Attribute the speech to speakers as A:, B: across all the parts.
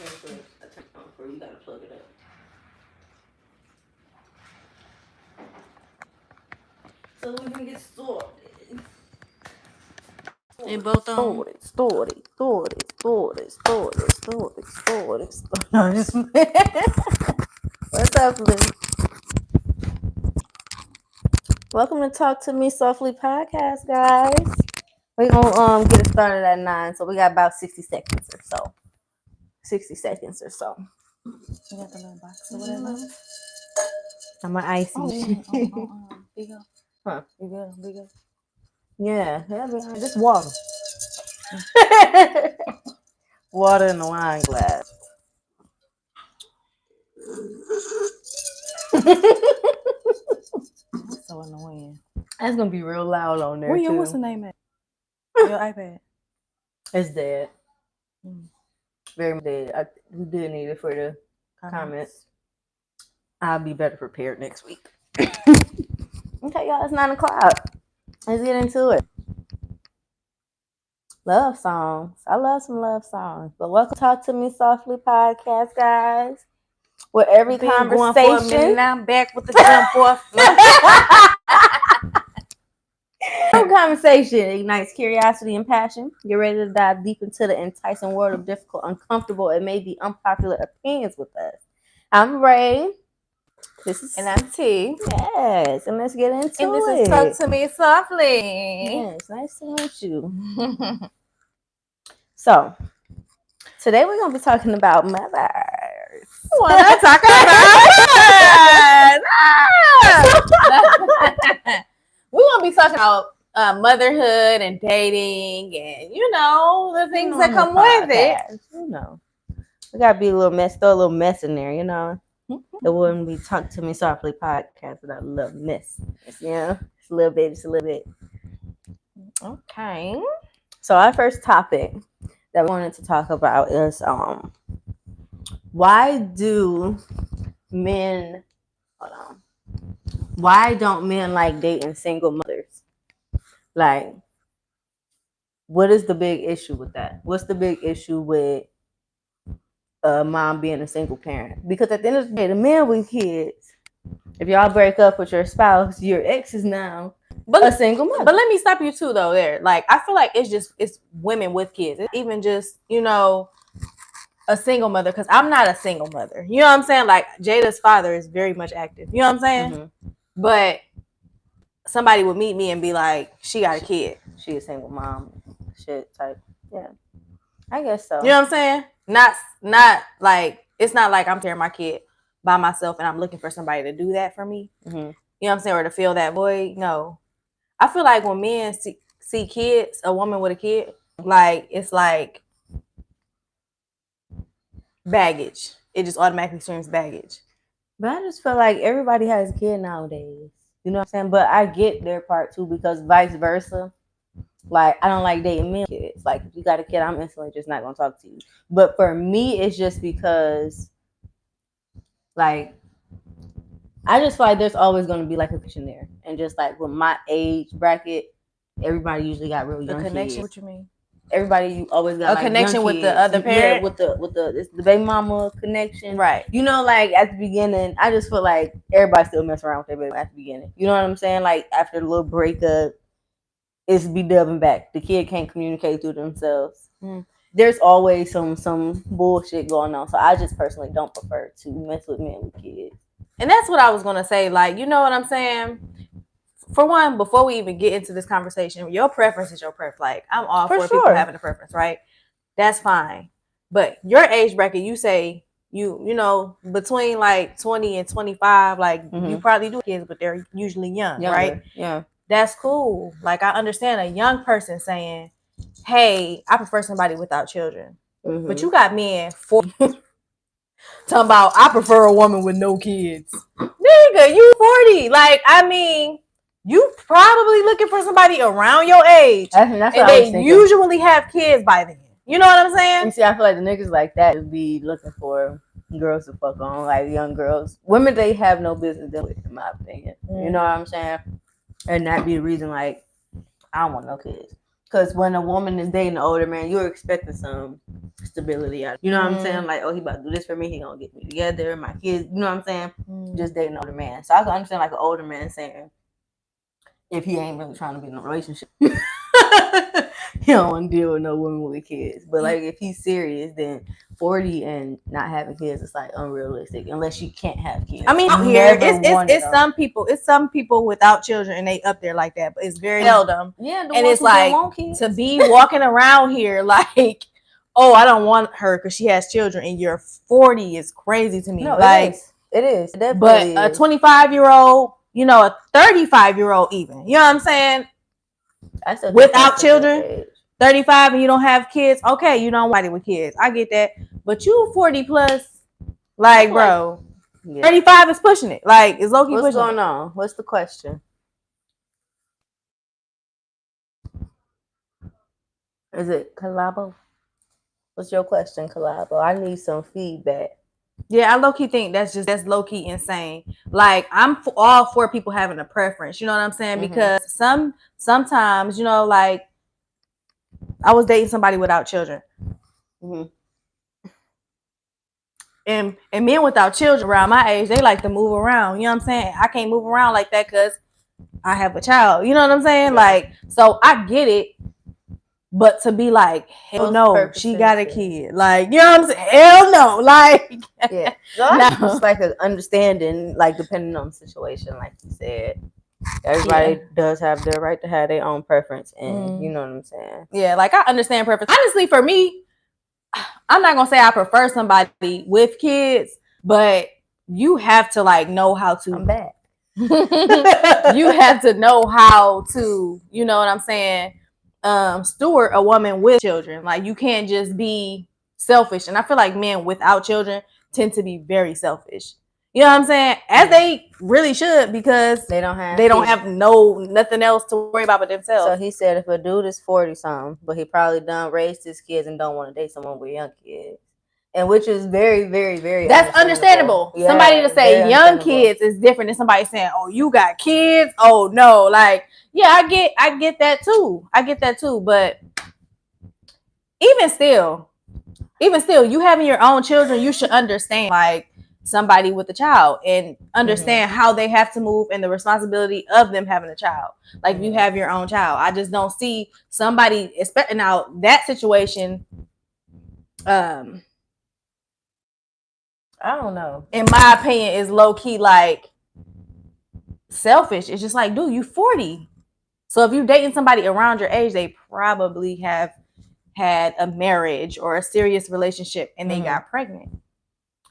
A: Here's a turn on for you. Gotta plug it up. So we can get started.
B: They both on.
A: Story. No, just what's up, Liz? Welcome to Talk to Me Softly podcast, guys. We're gonna get it started at 9, so we got about 60 seconds or so. 60 seconds or so.
B: You got the little box or whatever.
A: I'm an icy.
B: Big up.
A: Huh?
B: Big up.
A: Yeah, just water. Water in the wine glass.
B: That's so annoying.
A: That's gonna be real loud on there.
B: Where your
A: too.
B: what's the name at? Your iPad.
A: It's dead. Very much dead. We did need it for the comments. I'll be better prepared next week. Okay, y'all, it's 9 o'clock. Let's get into it. Love songs. I love some love songs. But welcome to Talk to Me Softly podcast, guys. Where every conversation.
B: Now I'm back with the jump off.
A: Every conversation ignites curiosity and passion. Get ready to dive deep into the enticing world of difficult, uncomfortable, and maybe unpopular opinions with us. I'm Ray.
B: And I'm T.
A: Yes, and let's get into it.
B: And this is Talk to Me Softly.
A: Yes, nice to meet you. So, today we're going to be talking about mothers.
B: What am I talking about? We're going to be talking about motherhood and dating and, the things that come with it.
A: We got to be a little mess, throw a little mess in there, It wouldn't be Talk to Me Softly podcast without a little mess. Just a little bit.
B: Okay.
A: So our first topic that we wanted to talk about is why don't men like dating single mothers? Like, what is the big issue with that? What's the big issue with a mom being a single parent? Because at the end of the day, the men with kids, if y'all break up with your spouse, your ex is now a single mother.
B: But let me stop you too, though. There, like, I feel like it's women with kids. It's even just a single mother, because I'm not a single mother. You know what I'm saying? Like, Jada's father is very much active. You know what I'm saying?
A: Mm-hmm.
B: But somebody would meet me and be like, she got a kid.
A: She a single mom, shit type. Yeah, I guess so.
B: You know what I'm saying? Not like, it's not like I'm carrying my kid by myself and I'm looking for somebody to do that for me.
A: Mm-hmm.
B: You know what I'm saying? Or to fill that void. No. I feel like when men see kids, a woman with a kid, like, it's like baggage. It just automatically screams baggage.
A: But I just feel like everybody has a kid nowadays. You know what I'm saying? But I get their part too, because vice versa. Like, I don't like dating men with kids. Like, if you got a kid, I'm instantly just not going to talk to you. But for me, it's just because, like, I just feel like there's always going to be, like, a connection there. And just, like, with my age bracket, everybody usually got real young
B: connection?
A: kids.
B: What you mean?
A: Everybody, you always got
B: a connection with the other parent.
A: Yeah, with the baby mama connection,
B: right?
A: Like at the beginning, I just feel like everybody still mess around with their baby at the beginning. You know what I'm saying? Like after the little breakup, it's be dubbing back. The kid can't communicate through themselves. There's always some bullshit going on. So I just personally don't prefer to mess with men with kids.
B: And that's what I was gonna say. Like, you know what I'm saying? For one, before we even get into this conversation, your preference is your preference. Like, I'm all for people having a preference, right? That's fine. But your age bracket, you say between like 20 and 25, like you probably do kids, but they're usually young, right?
A: Yeah.
B: That's cool. Like, I understand a young person saying, hey, I prefer somebody without children. Mm-hmm. But you got men 40 talking about, I prefer a woman with no kids. Nigga, you 40. Like, I mean, you probably looking for somebody around your age.
A: That's
B: and they usually have kids by then. You know what I'm saying?
A: You see, I feel like the niggas like that would be looking for girls to fuck on, like young girls. Women, they have no business dealing with, in my opinion. You know what I'm saying? And that be the reason, like, I don't want no kids. Because when a woman is dating an older man, you're expecting some stability out. You know what I'm saying? Like, oh, he about to do this for me. He gonna get me together, my kids. You know what I'm saying? Just dating an older man. So I can understand like an older man saying, if he ain't really trying to be in a relationship, he don't want to deal with no woman with kids. But like, if he's serious, then 40 and not having kids is like unrealistic unless you can't have kids.
B: I mean, out here it's some people without children and they up there like that, but it's very seldom.
A: Yeah,
B: and it's like to be walking around here like, oh, I don't want her because she has children, and you're 40 is crazy to me.
A: No,
B: like
A: it is. It
B: but a 25-year-old, you know, a 35-year-old, even, you know what I'm saying, without children, 35 and you don't have kids, okay, you don't want it with kids, I get that, but you 40 plus, like, bro, 35 is pushing it, like, it's low-key pushing.
A: What's going on? What's the question? Is it collabo? What's your question, collabo? I need some feedback.
B: Yeah, I low-key think that's low-key insane. Like, I'm all for people having a preference, you know what I'm saying? Because sometimes, you know, like, I was dating somebody without children. And men without children around my age, they like to move around. You know what I'm saying? I can't move around like that because I have a child. You know what I'm saying? Like, so I get it. But to be like, hell no, she got a kid. Like, you know what I'm saying? Hell no. Like,
A: yeah. No. It's like an understanding, like, depending on the situation, like you said. Everybody does have their right to have their own preference. And you know what I'm saying?
B: Yeah, like, I understand preference. Honestly, for me, I'm not going to say I prefer somebody with kids, but you have to, like, know how to.
A: I'm back.
B: You have to know how to, you know what I'm saying, steward a woman with children. Like, you can't just be selfish. And I feel like men without children tend to be very selfish. You know what I'm saying? As they really should, because they don't have nothing else to worry about but themselves.
A: So he said if a dude is 40 something, but he probably done raised his kids and don't want to date someone with young kids. And which is very, very, very
B: that's understandable. Yeah, somebody to say young kids is different than somebody saying, oh, you got kids. Oh no, like, yeah, I get that too. I get that too. But even still, you having your own children, you should understand, like, somebody with a child and understand how they have to move and the responsibility of them having a child. Like, you have your own child. I just don't see somebody expecting out that situation.
A: I don't know.
B: In my opinion, is low key like selfish. It's just like, dude, you 40. So if you're dating somebody around your age, they probably have had a marriage or a serious relationship and they got pregnant.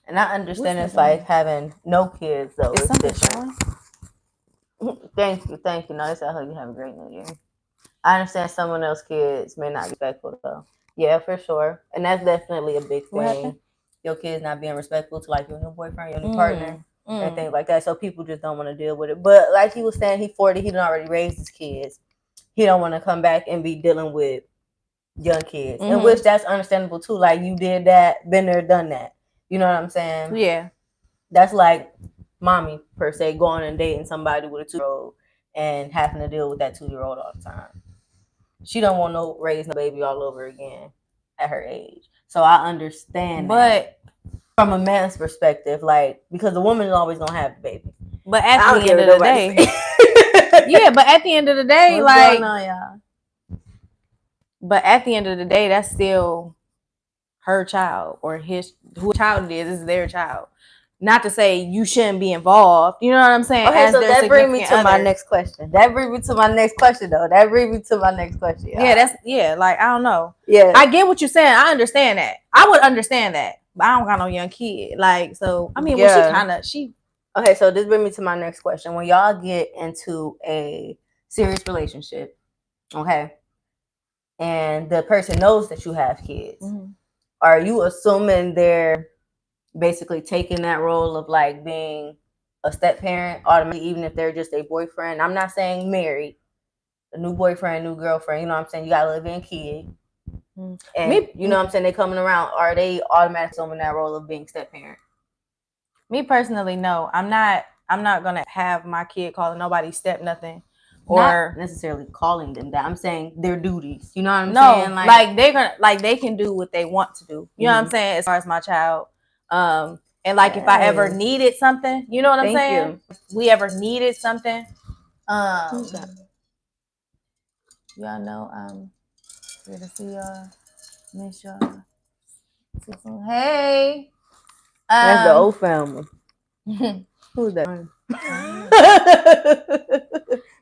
A: And I understand it's like having no kids though.
B: Is something showing?
A: Thank you. No, they said, I hope you have a great new year. I understand someone else's kids may not be respectful though. Yeah, for sure. And that's definitely a big thing. Your kids not being respectful to like your new boyfriend, your new partner, and things like that. So people just don't want to deal with it. But like he was saying, he's 40, he done already raised his kids. He don't want to come back and be dealing with young kids. And which that's understandable too. Like, you did that, been there, done that. You know what I'm saying?
B: Yeah.
A: That's like mommy per se going and dating somebody with a 2-year-old and having to deal with that 2-year-old all the time. She don't want to raise no baby all over again at her age. So I understand
B: but
A: that from a man's perspective, like, because the woman is always gonna have a baby.
B: But at the end of the day, yeah, but at the end of the day,
A: what's going on, y'all?
B: But at the end of the day, that's still her child, or who child it is their child. Not to say you shouldn't be involved. You know what I'm saying?
A: Okay, so that brings me to my next question. That brings me to my next question, though. Y'all.
B: Yeah, like, I don't know.
A: Yeah.
B: I get what you're saying. I understand that. I would understand that. But I don't got no young kid. Like, so, I mean,
A: Okay, so this brings me to my next question. When y'all get into a serious relationship, okay, and the person knows that you have kids, are you assuming they're basically taking that role of like being a step parent automatically, even if they're just a boyfriend? I'm not saying married, a new boyfriend, new girlfriend, you know what I'm saying? You got a living kid. And you know what I'm saying? They coming around. Are they automatically assuming that role of being step parent?
B: Me personally, no. I'm not gonna have my kid calling nobody step nothing
A: not necessarily calling them that. I'm saying their duties. You know what I'm saying?
B: Like they're gonna, like they can do what they want to do. You know what I'm saying? As far as my child, and like if I ever needed something, you know what I'm saying? If we ever needed something, y'all know, good to see y'all, miss y'all. Hey,
A: that's the old family. Who's that?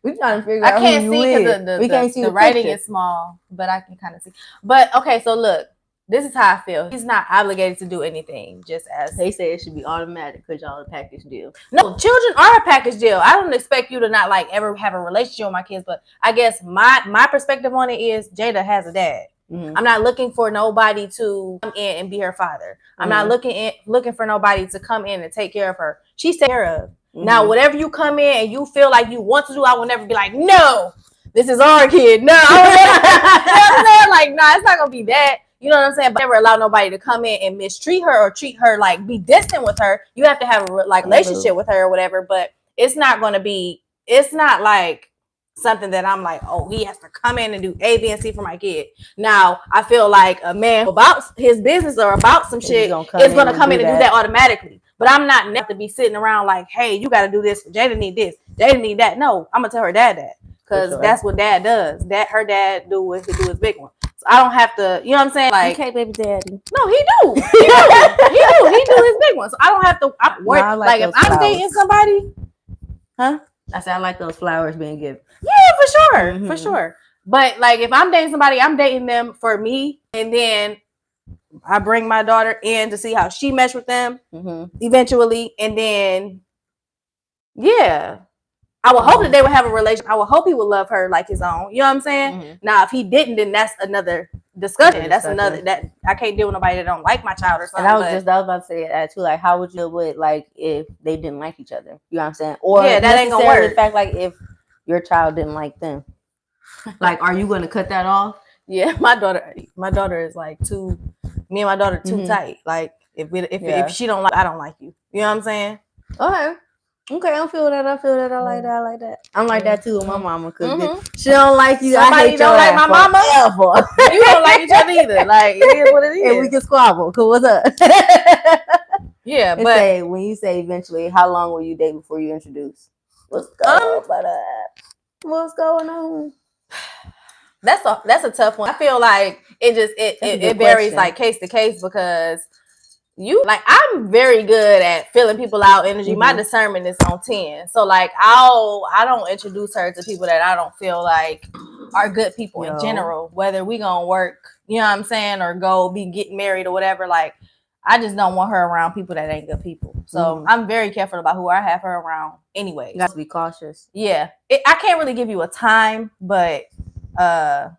A: We trying to figure out. I can't see because
B: the writing is small, but I can kind of see. But okay, so look, this is how I feel. He's not obligated to do anything. Just as
A: they say, it should be automatic because y'all a package deal.
B: No, children are a package deal. I don't expect you to not like ever have a relationship with my kids, but I guess my perspective on it is Jada has a dad. I'm not looking for nobody to come in and be her father. I'm not looking for nobody to come in and take care of her. She's taken care of. Now, whatever you come in and you feel like you want to do, I will never be like, no, this is our kid. No, I will never, you know what I'm saying? Like, nah, it's not gonna be that. You know what I'm saying? But never allow nobody to come in and mistreat her or treat her like be distant with her. You have to have a relationship with her or whatever. But it's not gonna be. It's not like something that I'm like, oh, he has to come in and do A, B, and C for my kid. Now, I feel like a man about his business or about some shit is gonna come in and do that automatically. But I'm not never to be sitting around like, hey, you got to do this. Jada need this. Jada need that. No, I'm gonna tell her dad that because that's what dad does. That her dad do what he do his big one. So I don't have to. You know what I'm saying? Like,
A: okay, baby daddy.
B: No, he do. He do his big one. So I don't have to. I'm worried. No, like if I'm dating somebody, huh?
A: I said I like those flowers being given.
B: Yeah, for sure. But like if I'm dating somebody, I'm dating them for me, and then I bring my daughter in to see how she mesh with them eventually, and then I would hope that they would have a relationship. I would hope he would love her like his own. You know what I'm saying? Now, if he didn't, then that's another discussion. That's another that I can't deal with nobody that don't like my child or something.
A: And I was about to say that too. Like, how would you deal with like if they didn't like each other? You know what I'm saying? Or
B: that ain't gonna work.
A: The fact like if your child didn't like them, like, are you going to cut that off?
B: Yeah, my daughter is like too. Me and my daughter too tight. Like if she don't like, I don't like you. You know what I'm saying?
A: Okay, I feel that. I like that. I'm like that too with my mama because she don't like you. Somebody don't like my mama.
B: You don't like each other either. Like it is what it is.
A: And we can squabble. Cause what's up?
B: Yeah,
A: but say, when you say eventually, how long will you date before you introduce? What's going on?
B: That's a tough one. I feel like it varies like case to case because I'm very good at filling people out energy. My discernment is on 10. So like I don't introduce her to people that I don't feel like are good people in general, whether we gonna work, you know what I'm saying, or go be getting married or whatever. Like I just don't want her around people that ain't good people. So I'm very careful about who I have her around anyway.
A: You got to be cautious.
B: Yeah. I can't really give you a time, but I'm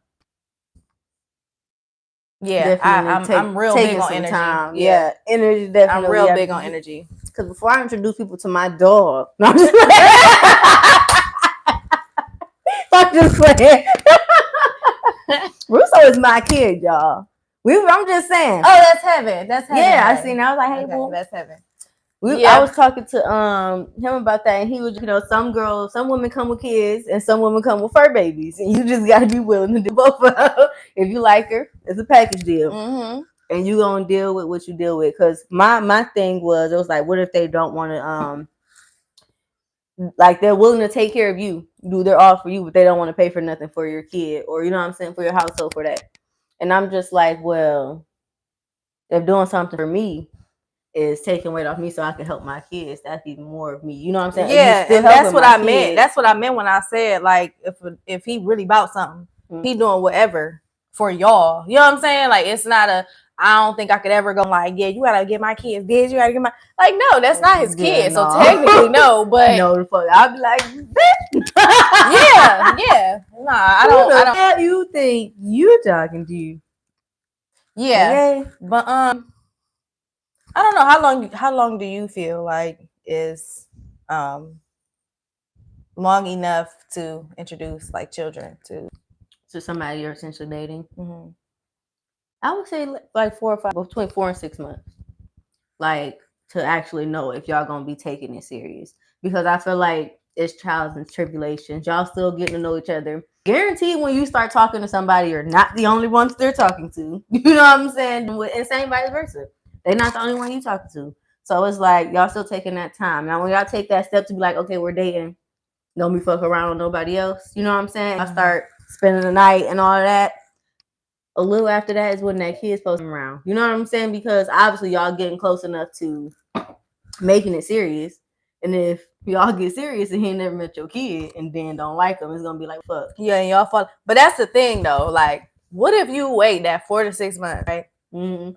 B: real big on energy.
A: Time. Yeah, energy definitely.
B: I'm real big on energy.
A: Because before I introduce people to my dog, I'm just playing. Russo is my kid, y'all. I'm just saying.
B: Oh, that's heaven. That's heaven.
A: Yeah, I seen. I was like, hey, boo.
B: That's heaven.
A: I was talking to him about that, and he was, some women come with kids, and some women come with fur babies, and you just got to be willing to do both of them. If you like her, it's a package deal, and you gonna deal with what you deal with. Because my thing was, it was like, what if they don't want to like they're willing to take care of you, do their all for you, but they don't want to pay for nothing for your kid, or you know what I'm saying, for your household for that. And I'm just like, well, they're doing something for me. Is taking weight off me so I can help my kids. That's even more of me. You know what I'm saying?
B: Yeah, and that's what I meant. That's what I meant when I said, like, if he really about something, he doing whatever for y'all. You know what I'm saying? Like, it's not I don't think I could ever go like, yeah, you gotta get my kids this, you gotta get my, like, no, that's not his kid. No. So technically, no, but
A: no, the fuck, I'll be like,
B: yeah. Nah, I don't.
A: How you think you're talking to you?
B: Yeah, okay. But I don't know how long do you feel like is long enough to introduce like children to
A: somebody you're essentially dating? I would say like 4 or 5, between 4 and 6 months, like to actually know if y'all gonna be taking it serious. Because I feel like it's trials and tribulations. Y'all still getting to know each other. Guaranteed when you start talking to somebody, you're not the only ones they're talking to. You know what I'm saying? And same vice versa. They're not the only one you talking to. So it's like y'all still taking that time. Now when y'all take that step to be like, okay, we're dating, don't be fuck around with nobody else. You know what I'm saying? I start spending the night and all of that. A little after that is when that kid's supposed to come around. You know what I'm saying? Because obviously y'all getting close enough to making it serious. And if y'all get serious and he never met your kid and then don't like him, it's gonna be like fuck.
B: Yeah, and y'all fall. But that's the thing though. Like, what if you wait that 4 to 6 months, right? Mm-hmm.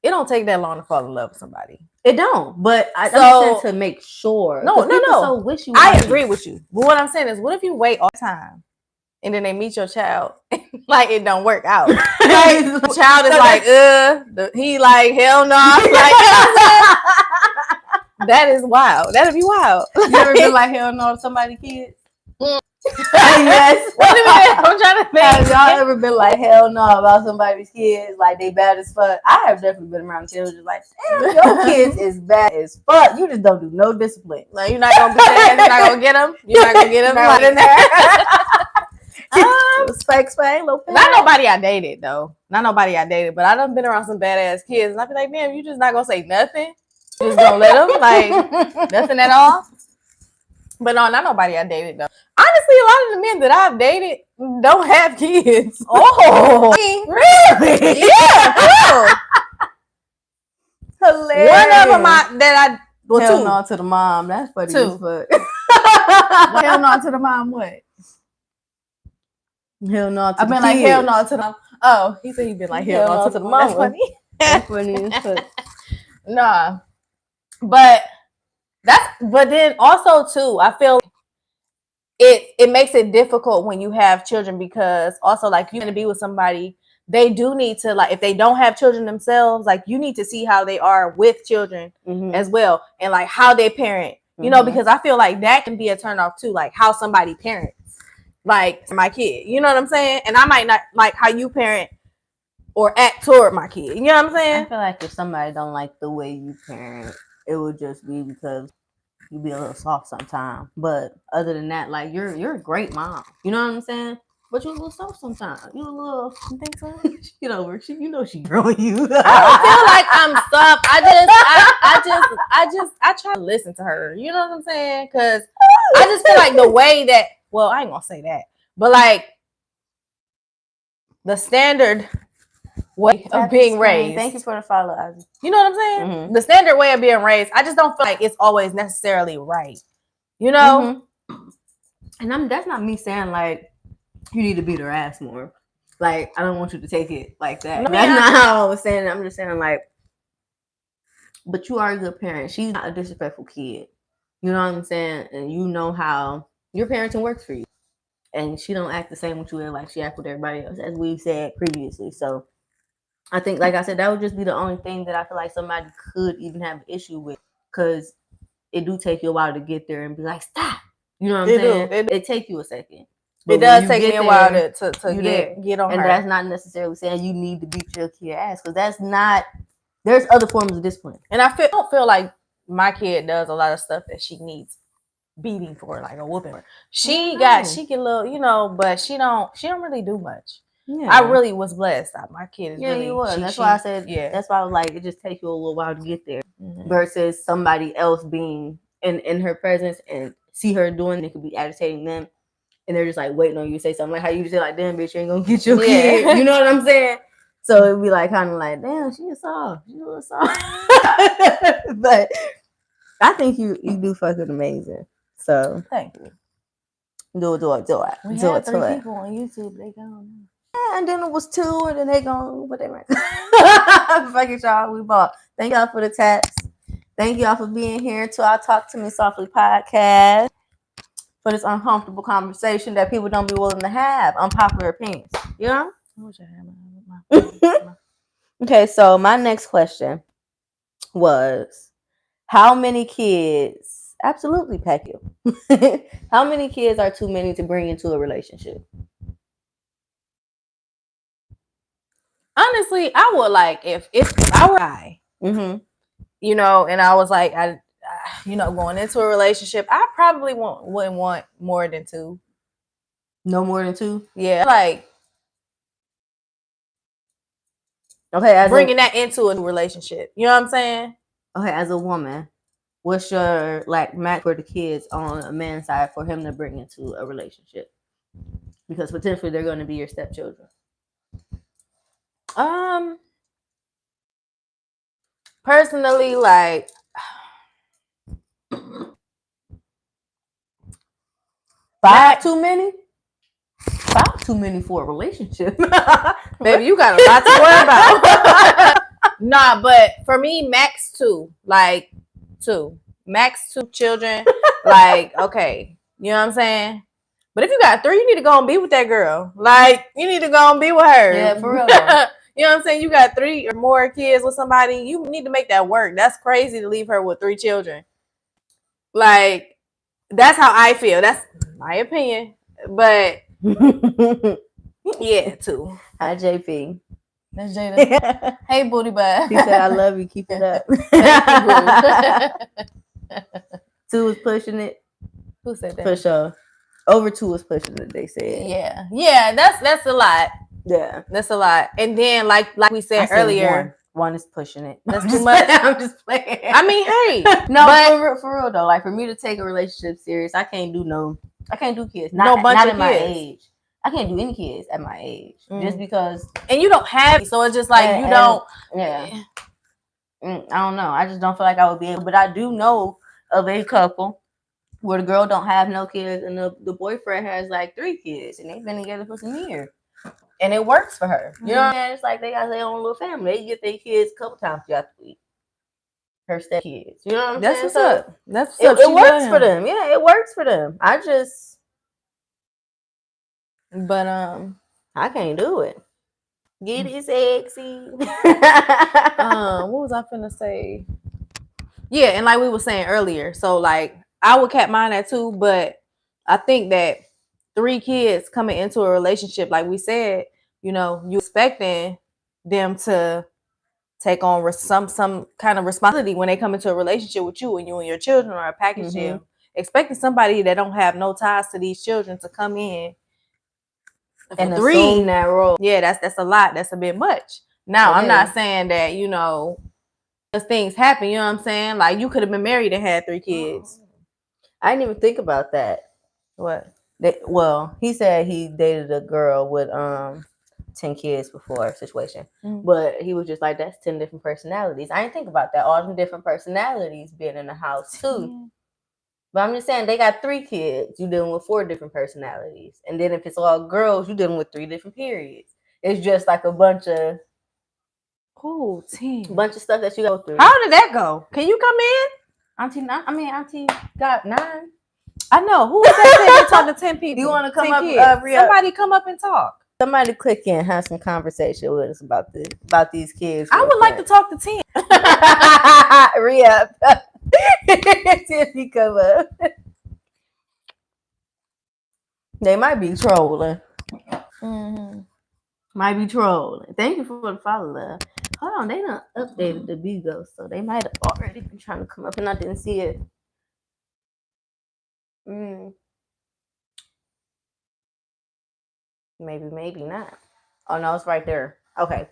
B: It don't take that long to fall in love with somebody.
A: It don't. But I'm saying to make sure.
B: No.
A: So wishy-washy.
B: I agree with you. But what I'm saying is, what if you wait all the time and then they meet your child, like it don't work out? Like the child is like, he like hell no. Like, that is wild. That'd be wild.
A: You ever been like hell no to somebody's kids? Yes.
B: I'm trying to think.
A: Have y'all ever been like hell no about somebody's kids? Like they bad as fuck. I have definitely been around kids just like, damn, your kids is bad as fuck. You just don't do no discipline.
B: Like you're not gonna be saying you're not gonna get them. You're not gonna get them. Like in there.
A: Spang, little
B: not nobody I dated though. Not nobody I dated, but I done been around some badass kids, and I be like, damn, you just not gonna say nothing. You just gonna let them like nothing at all. But no, not nobody I dated though. Honestly, a lot of the men that I've dated don't have kids.
A: Oh, really?
B: Yeah,
A: hilarious.
B: One of them
A: hell no to the mom. That's funny as fuck.
B: Hell no to the mom. What?
A: Hell no to
B: I've been like hell no to the mom. Oh, he said he been like hell no to the mom. That's funny.
A: That's funny as fuck.
B: Nah, but then also too, I feel it makes it difficult when you have children because also like you're gonna be with somebody, they do need to like if they don't have children themselves, like you need to see how they are with children as well and like how they parent. You know, because I feel like that can be a turnoff too, like how somebody parents. Like my kid, you know what I'm saying? And I might not like how you parent or act toward my kid. You know what I'm saying?
A: I feel like if somebody don't like the way you parent, it would just be because you be a little soft sometimes. But other than that, like you're a great mom. You know what I'm saying? But you're a little soft sometimes. You a little. You think so? Get over it. You know she growing you.
B: I don't feel like I'm soft. I try to listen to her. You know what I'm saying? Because I just feel like the way that. Well, I ain't gonna say that, but like the standard way of being raised.
A: Thank you for the follow.
B: You know what I'm saying? Mm-hmm. The standard way of being raised. I just don't feel like it's always necessarily right. You know?
A: Mm-hmm. And that's not me saying like you need to beat her ass more. Like I don't want you to take it like that. No, that's not how I was saying it. I'm just saying like, but you are a good parent. She's not a disrespectful kid. You know what I'm saying? And you know how your parenting works for you. And she don't act the same with you like she act with everybody else, as we've said previously. So I think, like I said, that would just be the only thing that I feel like somebody could even have an issue with. Because it do take you a while to get there and be like, stop. You know what I'm saying? It take you a second.
B: But it does take me a while to get on
A: and
B: her.
A: That's not necessarily saying you need to beat your kid ass. Because that's not, there's other forms of discipline.
B: And I don't feel like my kid does a lot of stuff that she needs beating for, like a whooping. She get a little, you know, but she don't really do much. Yeah. I really was blessed. My kid is really.
A: You was. That's why I said. Yeah. That's why I was like, it just takes you a little while to get there, versus somebody else being in her presence and see her doing it could be agitating them, and they're just like waiting on you to say something. Like how you say like, "Damn bitch, you ain't gonna get your kid." You know what I'm saying? So it'd be like kind of like, "Damn, she's soft. She's a little soft." But I think you do fucking amazing. So
B: thank you.
A: Do it.
B: We have 3 people on YouTube. They gone.
A: Yeah, and then it was 2, and then they gone. But they went. Fuck it, y'all. We bought. Thank y'all for the taps. Thank y'all for being here to our Talk to Me Softly podcast for this uncomfortable conversation that people don't be willing to have. Unpopular opinions. You know? Okay, so my next question was, how many kids? Absolutely, pack you. How many kids are too many to bring into a relationship?
B: Honestly, I would like if I were you know, and I was like, going into a relationship, I probably wouldn't want more than 2.
A: No more than 2?
B: Yeah, like
A: okay,
B: bringing that into a relationship. You know what I'm saying?
A: Okay, as a woman, what's your like match for the kids on a man's side for him to bring into a relationship? Because potentially they're going to be your stepchildren.
B: Personally, like
A: 5 too many? 5 too many for a relationship.
B: Baby, you got a lot to worry about. Nah, but for me, max 2. Like 2. Max 2 children. Like, okay. You know what I'm saying? But if you got 3, you need to go and be with that girl. Like, you need to go and be with her.
A: Yeah, for real.
B: You know what I'm saying? You got 3 or more kids with somebody, you need to make that work. That's crazy to leave her with 3 children. Like, that's how I feel. That's my opinion. But yeah, 2.
A: Hi, JP.
B: That's Jada. Hey, booty butt.
A: She said, I love you. Keep it up.
B: Thank you,
A: 2 is pushing it.
B: Who said that?
A: For sure. Over 2 is pushing it, they said.
B: Yeah, that's a lot.
A: Yeah.
B: That's a lot. And then like we said earlier,
A: one is pushing it.
B: That's too much.
A: I'm just playing.
B: I mean, hey.
A: No, but for real though, like for me to take a relationship serious, I can't do kids. Not at my age. I can't do any kids at my age. Just because.
B: And you don't have, so it's just like you don't.
A: Yeah. I don't know. I just don't feel like I would be able. But I do know of a couple where the girl don't have no kids and the boyfriend has like 3 kids and they've been together for some years. And it works for her. You know what I mean? It's like they got their own little family. They get their kids a couple times throughout the week. Her step kids. You know what I'm saying?
B: What's up. That's what's up.
A: It works for them. Yeah, it works for them. But I can't do it. Get it sexy.
B: What was I finna say? Yeah, and like we were saying earlier, so like I would cap mine at 2, but I think that 3 kids coming into a relationship, like we said, you expecting them to take on some kind of responsibility when they come into a relationship with you and your children are a package deal. Expecting somebody that don't have no ties to these children to come in
A: and assume that role.
B: Yeah, that's a lot. That's a bit much. Now, I'm not saying that, as things happen, you know what I'm saying? Like, you could have been married and had 3 kids.
A: I didn't even think about that.
B: What?
A: Well, he said he dated a girl with 10 kids before situation. But he was just like, that's 10 different personalities. I didn't think about that. All them different personalities being in the house, too. But I'm just saying, they got 3 kids. You're dealing with 4 different personalities. And then if it's all girls, you're dealing with 3 different periods. It's just like a bunch of...
B: Oh, 10.
A: Bunch of stuff that you go through.
B: How did that go? Can you come in?
A: Auntie got 9.
B: I know. Who was that saying they talk to 10 people?
A: You want to come up?
B: Somebody come up and talk.
A: Somebody click in, have some conversation with us about these kids.
B: I would like to talk to 10.
A: Re-up. If you come up. They might be trolling. Might be trolling. Thank you for the follow, love. Hold on, they done updated the Bigo, so they might have already been trying to come up and I didn't see it. Maybe not. Oh no, it's right there. Okay.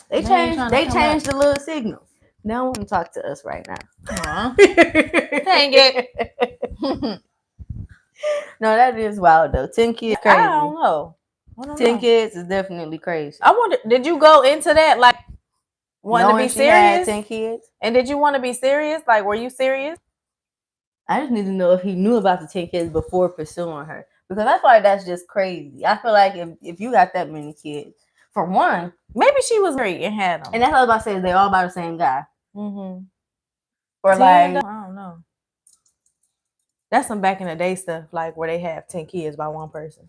A: They changed the little signal. They don't want to talk to us right now.
B: Dang it.
A: No, that is wild though. 10 kids crazy.
B: I don't know.
A: 10 kids is definitely crazy.
B: I wonder, did you go into that like wanting to be serious?
A: 10 kids.
B: And did you want to be serious? Like, were you serious?
A: I just need to know if he knew about the 10 kids before pursuing her. Because I feel like that's just crazy. I feel like if you got that many kids, for one,
B: maybe she was married and had them.
A: And that's what I was about to say. They all about the same guy.
B: Or
A: like,
B: I don't know. That's some back in the day stuff, like where they have 10 kids by one person.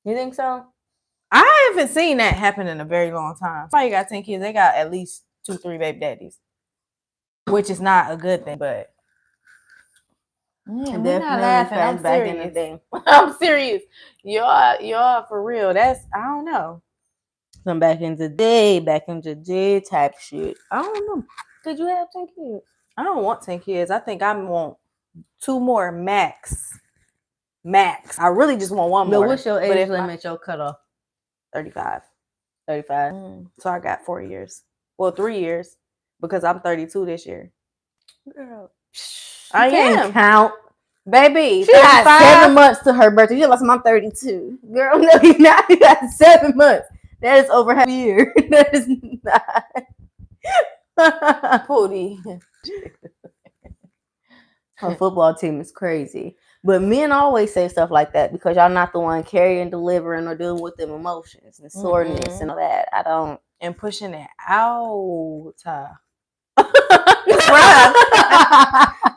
A: You think so?
B: I haven't seen that happen in a very long time. Somebody got 10 kids, they got at least 2-3 baby daddies, which is not a good thing. But we're not laughing. I'm back serious. In the day. I'm serious. Y'all for real. That's, I don't know.
A: Some back in the day type shit. I don't know. Did you have 10 kids?
B: I don't want 10 kids. I think I want 2 more max. I really just want 1 more.
A: But what's your age limit, your cutoff?
B: 35.
A: 35.
B: So I got 4 years. Well, 3 years because I'm 32 this year.
A: Girl,
B: I am.
A: Count.
B: Baby,
A: she got 7 months to her birthday. You're like, I'm 32. Girl, no, you're not. You got 7 months. That is over half a year. That is not.
B: Pooty.
A: Her football team is crazy. But men always say stuff like that because y'all not the one carrying, delivering, or dealing with them emotions and soreness and all that. I don't.
B: And pushing it out.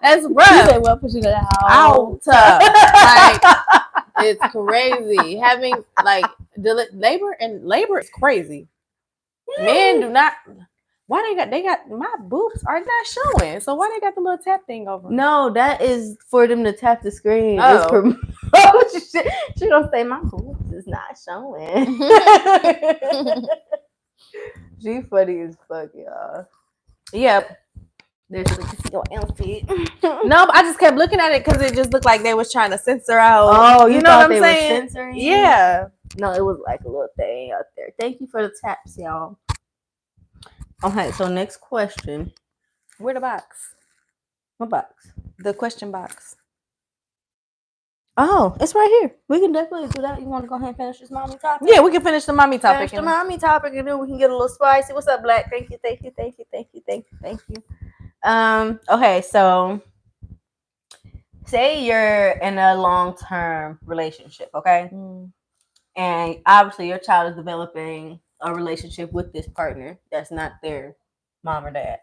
B: That's rough.
A: You say, well, pushing it out.
B: Like, it's crazy. Having, like, labor is crazy. Men do not. Why they got my boobs are not showing. So why they got the little tap thing over?
A: No, that is for them to tap the screen.
B: Oh.
A: She gonna say my boobs is not showing. She funny as fuck, y'all.
B: Yep.
A: There's a casino outfit.
B: No, but I just kept looking at it because it just looked like they was trying to censor out.
A: Oh, you know what I'm saying? Censoring?
B: Yeah.
A: No, it was like a little thing out there. Thank you for the taps, y'all. Okay, so next question.
B: Where the box?
A: What box?
B: The question box.
A: Oh, it's right here. We can definitely do that. You want to go ahead and finish this mommy topic?
B: Yeah, we can finish the mommy topic.
A: Finish the mommy topic, and then we can get a little spicy. What's up, Black? Thank you. Okay, so say you're in a long-term relationship, okay? And obviously your child is developing a relationship with this partner that's not their mom or dad.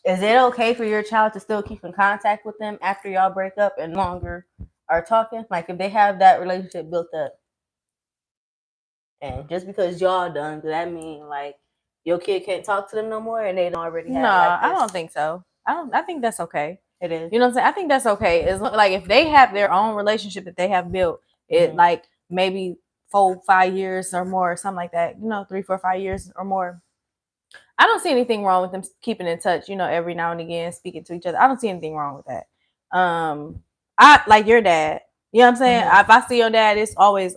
A: Is it okay for your child to still keep in contact with them after y'all break up and longer are talking? Like if they have that relationship built up, and just because y'all done, does that mean like your kid can't talk to them no more and they don't already have?
B: No,
A: like
B: I don't think so. I think that's okay.
A: It is.
B: You know what I'm saying? I think that's okay. It's like if they have their own relationship that they have built, it like maybe 4-5 years or more, or something like that. 3, 4, 5 years or more. I don't see anything wrong with them keeping in touch. Every now and again, speaking to each other. I don't see anything wrong with that. I like your dad. You know what I'm saying? If I see your dad, it's always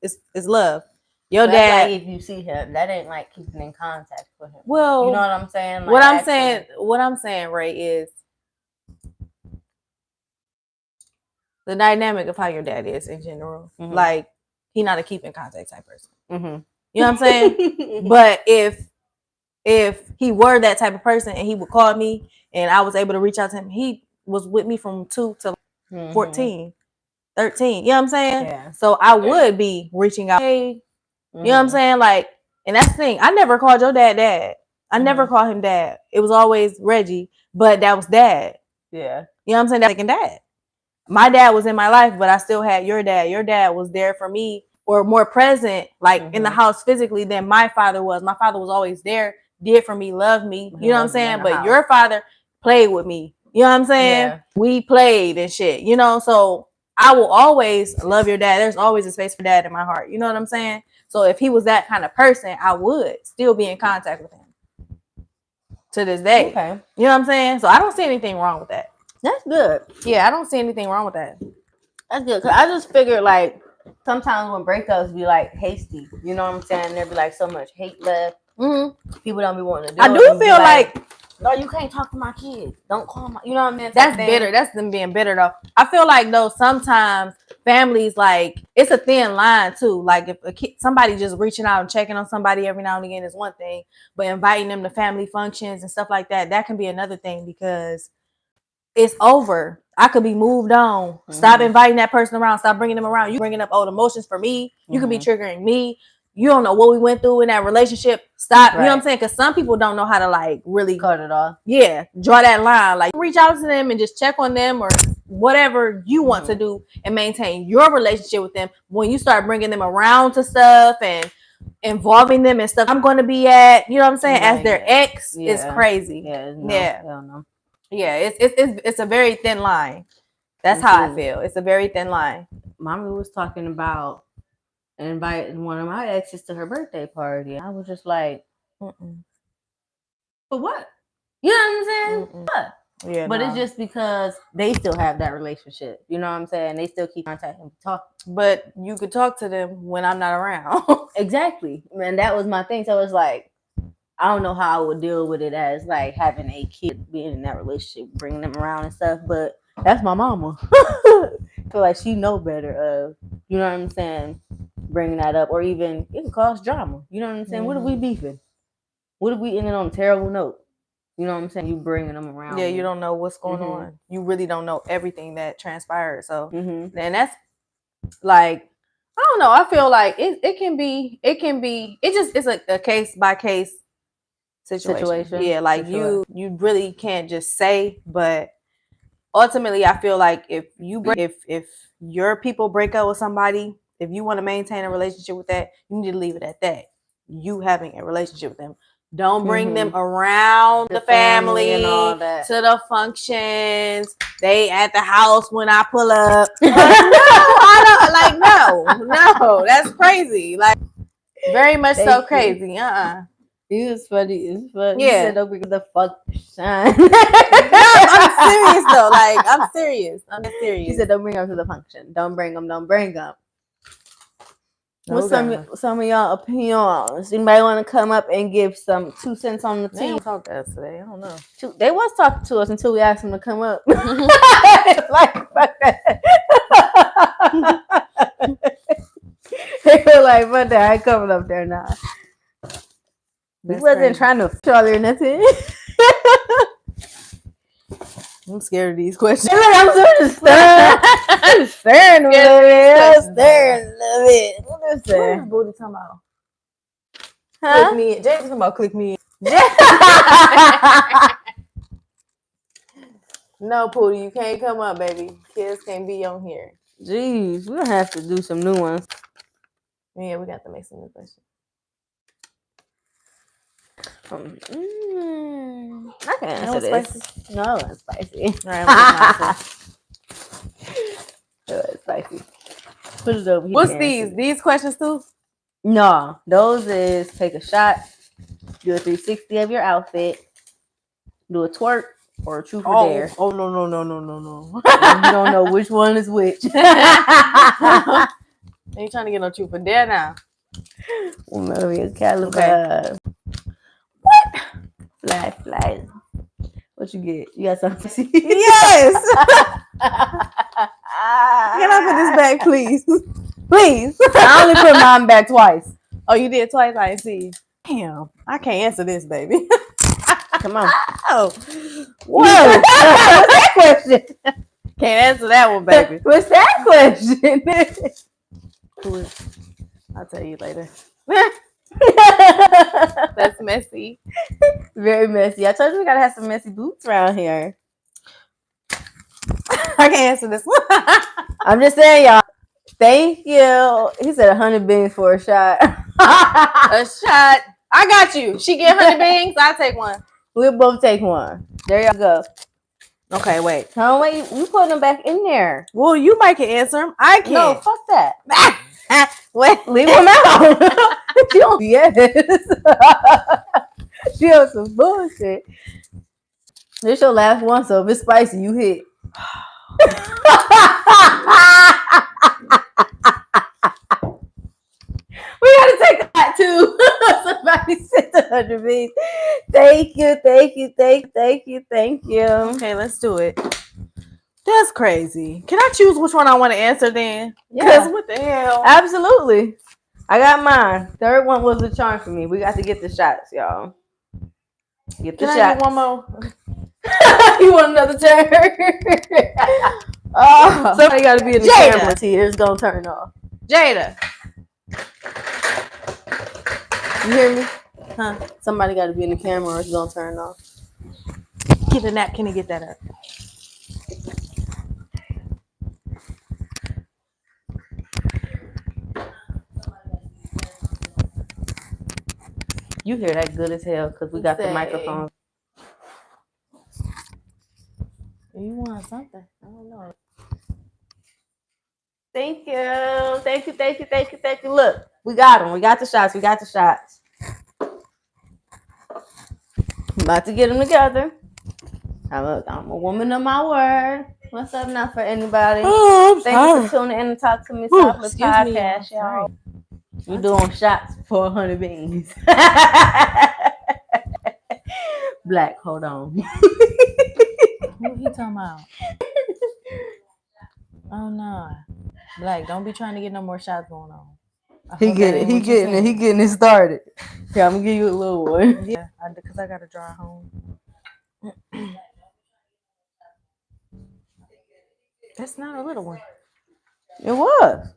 B: it's love. Your dad,
A: like if you see him, that ain't like keeping in contact with him.
B: Well,
A: you know what I'm saying? Like
B: what I'm saying, Ray, is the dynamic of how your dad is in general. Like he's not a keep in contact type person. You know what I'm saying? But if he were that type of person and he would call me and I was able to reach out to him, he was with me from 2 to 14, 13. You know what I'm saying?
A: Yeah.
B: So I would be reaching out. Hey, you know what I'm saying? Like, and that's the thing. I never called your dad. I never called him dad. It was always Reggie, but that was dad.
A: Yeah.
B: You know what I'm saying? That's second dad. My dad was in my life, but I still had your dad. Your dad was there for me or more present, like in the house physically than my father was. My father was always there, did for me, loved me. You know what I'm saying? But your father played with me. You know what I'm saying? Yeah. We played and shit, so I will always love your dad. There's always a space for dad in my heart. You know what I'm saying? So if he was that kind of person, I would still be in contact with him to this day.
A: Okay.
B: You know what I'm saying? So I don't see anything wrong with that.
A: That's good.
B: Yeah, I don't see anything wrong with that.
A: That's good. Cause I just figured like sometimes when breakups be like hasty, you know what I'm saying? There be like so much hate left. People don't be wanting to do it.
B: I do feel like
A: no, you can't talk to my kids. Don't call my. You know what I mean?
B: That's bitter. That's them being bitter though. I feel like though sometimes families like it's a thin line too. Like if somebody just reaching out and checking on somebody every now and again is one thing, but inviting them to family functions and stuff like that can be another thing because it's over. I could be moved on. Stop inviting that person around. Stop bringing them around. You bringing up old emotions for me. You could be triggering me. You don't know what we went through in that relationship. Stop. Right. You know what I'm saying? Because some people don't know how to like really
A: cut it off.
B: Yeah. Draw that line. Like reach out to them and just check on them or whatever you want to do and maintain your relationship with them. When you start bringing them around to stuff and involving them in stuff I'm going to be at, you know what I'm saying? As their ex is crazy.
A: Yeah. No.
B: Yeah, it's a very thin line. That's how I feel. It's a very thin line.
A: Mommy was talking about inviting one of my exes to her birthday party. I was just like, for what? You know what I'm saying?
B: Yeah,
A: but it's just because they still have that relationship. You know what I'm saying? They still keep contact and talk.
B: But you could talk to them when I'm not around.
A: Exactly. And that was my thing. So it's like, I don't know how I would deal with it as like having a kid being in that relationship, bringing them around and stuff. But that's my mama. I feel like she know better of, you know what I'm saying, bringing that up, or even it can cause drama. You know what I'm saying? Mm-hmm. What if we beefing? What if we ended on a terrible note? You know what I'm saying? You bringing them around.
B: Yeah, you don't know what's going on. You really don't know everything that transpired. So, and that's like, I don't know. I feel like it's a case by case situation. Yeah, like you really can't just say, but ultimately I feel like if your people break up with somebody, if you want to maintain a relationship with that, you need to leave it at that. You having a relationship with them. Don't bring them around the family and all that, to the functions. They at the house when I pull up. No, that's crazy. Like, very much so crazy.
A: It was funny. It's funny. Yeah. You said don't bring the function.
B: No, I'm serious though. Like, I'm serious.
A: He said don't bring them to the function. Don't bring them. What's some of y'all opinions? Anybody want to come up and give some 2 cents on the tea?
B: They talk to us today. I don't know.
A: They was talking to us until we asked them to come up. Like, fuck that. They were like, fuck that. I ain't coming up there now. We wasn't trying to Charlie or nothing.
B: I'm scared of these questions.
A: I'm sort of staring. I'm staring a little bit. I'm staring a little bit. What is that?
B: What is Booty talking about? Huh? Click me. Jay's talking about click me. No, Pooty, you can't come up, baby. Kids can't be on here.
A: Jeez, we'll have to do some new ones.
B: Yeah, we got to make some new questions.
A: I can answer this. Spicy? No, it wasn't spicy. All right, it was spicy. Put it over here.
B: What's these questions too?
A: No, those is take a shot, do a 360 of your outfit, do a twerk, or a truth or dare.
B: Oh no.
A: You don't know which one is which.
B: Ain't trying to get no truth or dare now.
A: Maybe caliber. Okay. What? Fly. What you get? You got something?
B: Yes. Get off of this bag, please. Please.
A: I only put mine back twice.
B: Oh, you did twice? I didn't see. Damn. I can't answer this, baby.
A: Come on.
B: Oh.
A: Whoa. What's that question?
B: Can't answer that one, baby.
A: What's that question?
B: I'll tell you later. That's messy.
A: Very messy. I told you we gotta have some messy boots around here.
B: I can't answer this one.
A: I'm just saying, y'all. Thank you. He said 100 beans for a shot.
B: A shot. I got you. She get 100 beans. I'll take one.
A: We'll both take one. There y'all go.
B: Okay, wait.
A: No, wait. You put them back in there.
B: Well, you might can answer them. I can't.
A: No, fuck that.
B: Wait.
A: Leave them out. She on She on some bullshit. This your last one, so if it's spicy, you hit. We gotta take that too. Somebody said 100 beans. Thank you.
B: Okay, let's do it. That's crazy. Can I choose which one I want to answer then?
A: Yeah.
B: What the hell?
A: Absolutely. I got mine. Third one was a charm for me. We got to get the shots, y'all. Get the shots.
B: Can I get one more?
A: You want another turn? Somebody got to be in the camera. It's going to turn off.
B: Jada.
A: You hear me?
B: Huh?
A: Somebody got to be in the camera or it's going to turn off.
B: Get a napkin and get that up.
A: You hear that good as hell because we got the microphone.
B: You want something? I don't know.
A: Thank you. Look, we got them. We got the shots. about to get them together. I'm a woman of my word. What's up now for anybody? Thank you for tuning in and talk to me softly podcast, y'all. We're doing shots for 100 beans. Black, hold on.
B: What he talking about? Oh no, Black, don't be trying to get no more shots going on.
A: He getting it started. Yeah, I'm gonna give you a little one.
B: Yeah, because I gotta drive home. That's not a little one.
A: It was.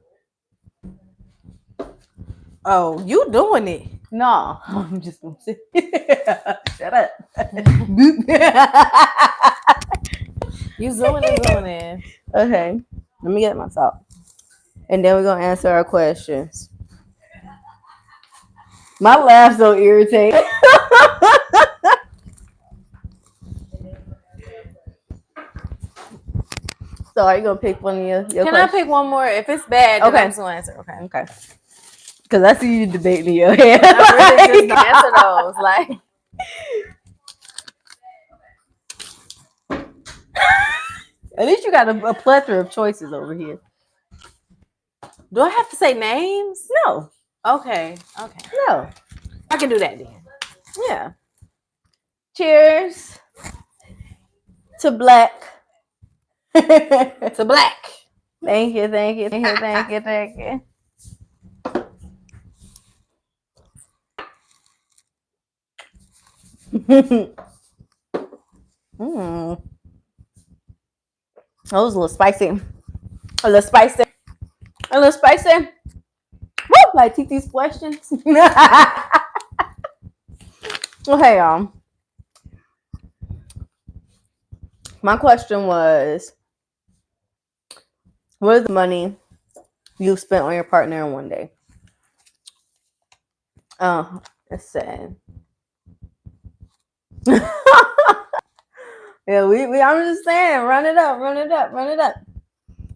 B: Oh, you doing it?
A: No, I'm just gonna say. Shut up.
B: You zooming in.
A: Okay, let me get my salt, and then we're gonna answer our questions. My laugh's so irritating. So are you gonna pick one of your
B: Can
A: questions?
B: I pick one more? If it's bad, then I'm just gonna answer. Okay.
A: Because I see you debating in your head.
B: I really just answer those. Like,
A: at least you got a plethora of choices over here.
B: Do I have to say names?
A: No.
B: Okay.
A: No.
B: I can do that then.
A: Yeah. Cheers to Black.
B: To Black.
A: Thank you. That was a little spicy. Woo! Like TT's questions. Okay, y'all. My question was, what is the money you spent on your partner in one day? It's sad. Yeah, I'm just saying, run it up.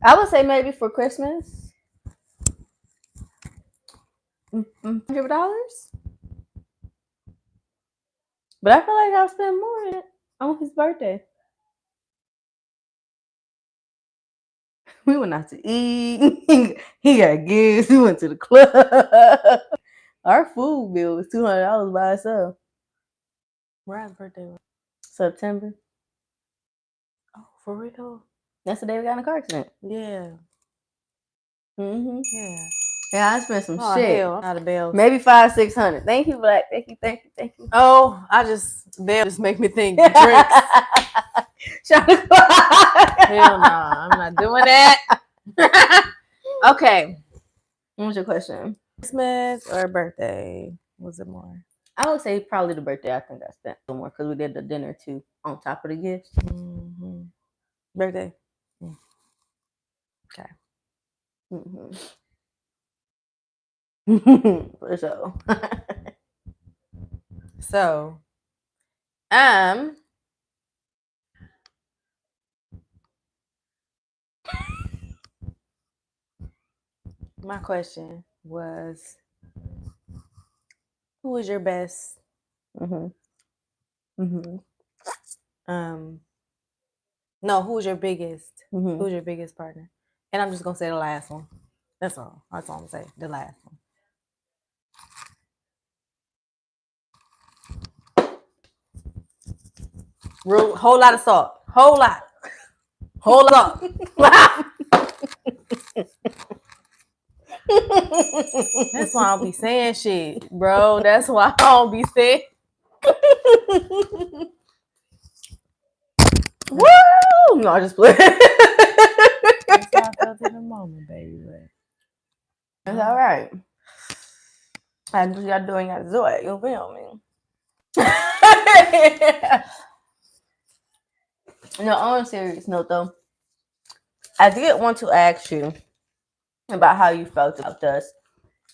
A: I would say maybe for Christmas, $100. But I feel like I'll spend more on his birthday. We went out to eat. He got gifts. We went to the club. Our food bill was $200 by itself.
B: Where's birthday?
A: September.
B: Oh, for real?
A: That's the day we got in a car accident.
B: Yeah.
A: Yeah. Yeah, I spent some shit.
B: Hell, I'm out of bills.
A: Maybe $500-600. Thank you, Black. Thank you.
B: Oh, bills just make me think drinks. Hell no, I'm not doing that. Okay.
A: What was your question?
B: Christmas or birthday? Was it more?
A: I would say probably the birthday. I think I spent a little more because we did the dinner too on top of the gifts.
B: Mm-hmm. Birthday. Okay.
A: For sure.
B: So, my question was, who is your best? No, who's your biggest? Who's your biggest partner? And I'm just gonna say the last one. That's all. That's all I'm gonna say. The last one. Whole lot of salt. Whole lot. That's why I don't be saying shit, bro. That's why I don't be saying.
A: Woo! No, I just play.
B: That's how I felt in the moment, baby.
A: It's all right. I do y'all doing y'all do it. You feel me? No, on a serious note though, I did want to ask you about how you felt about us,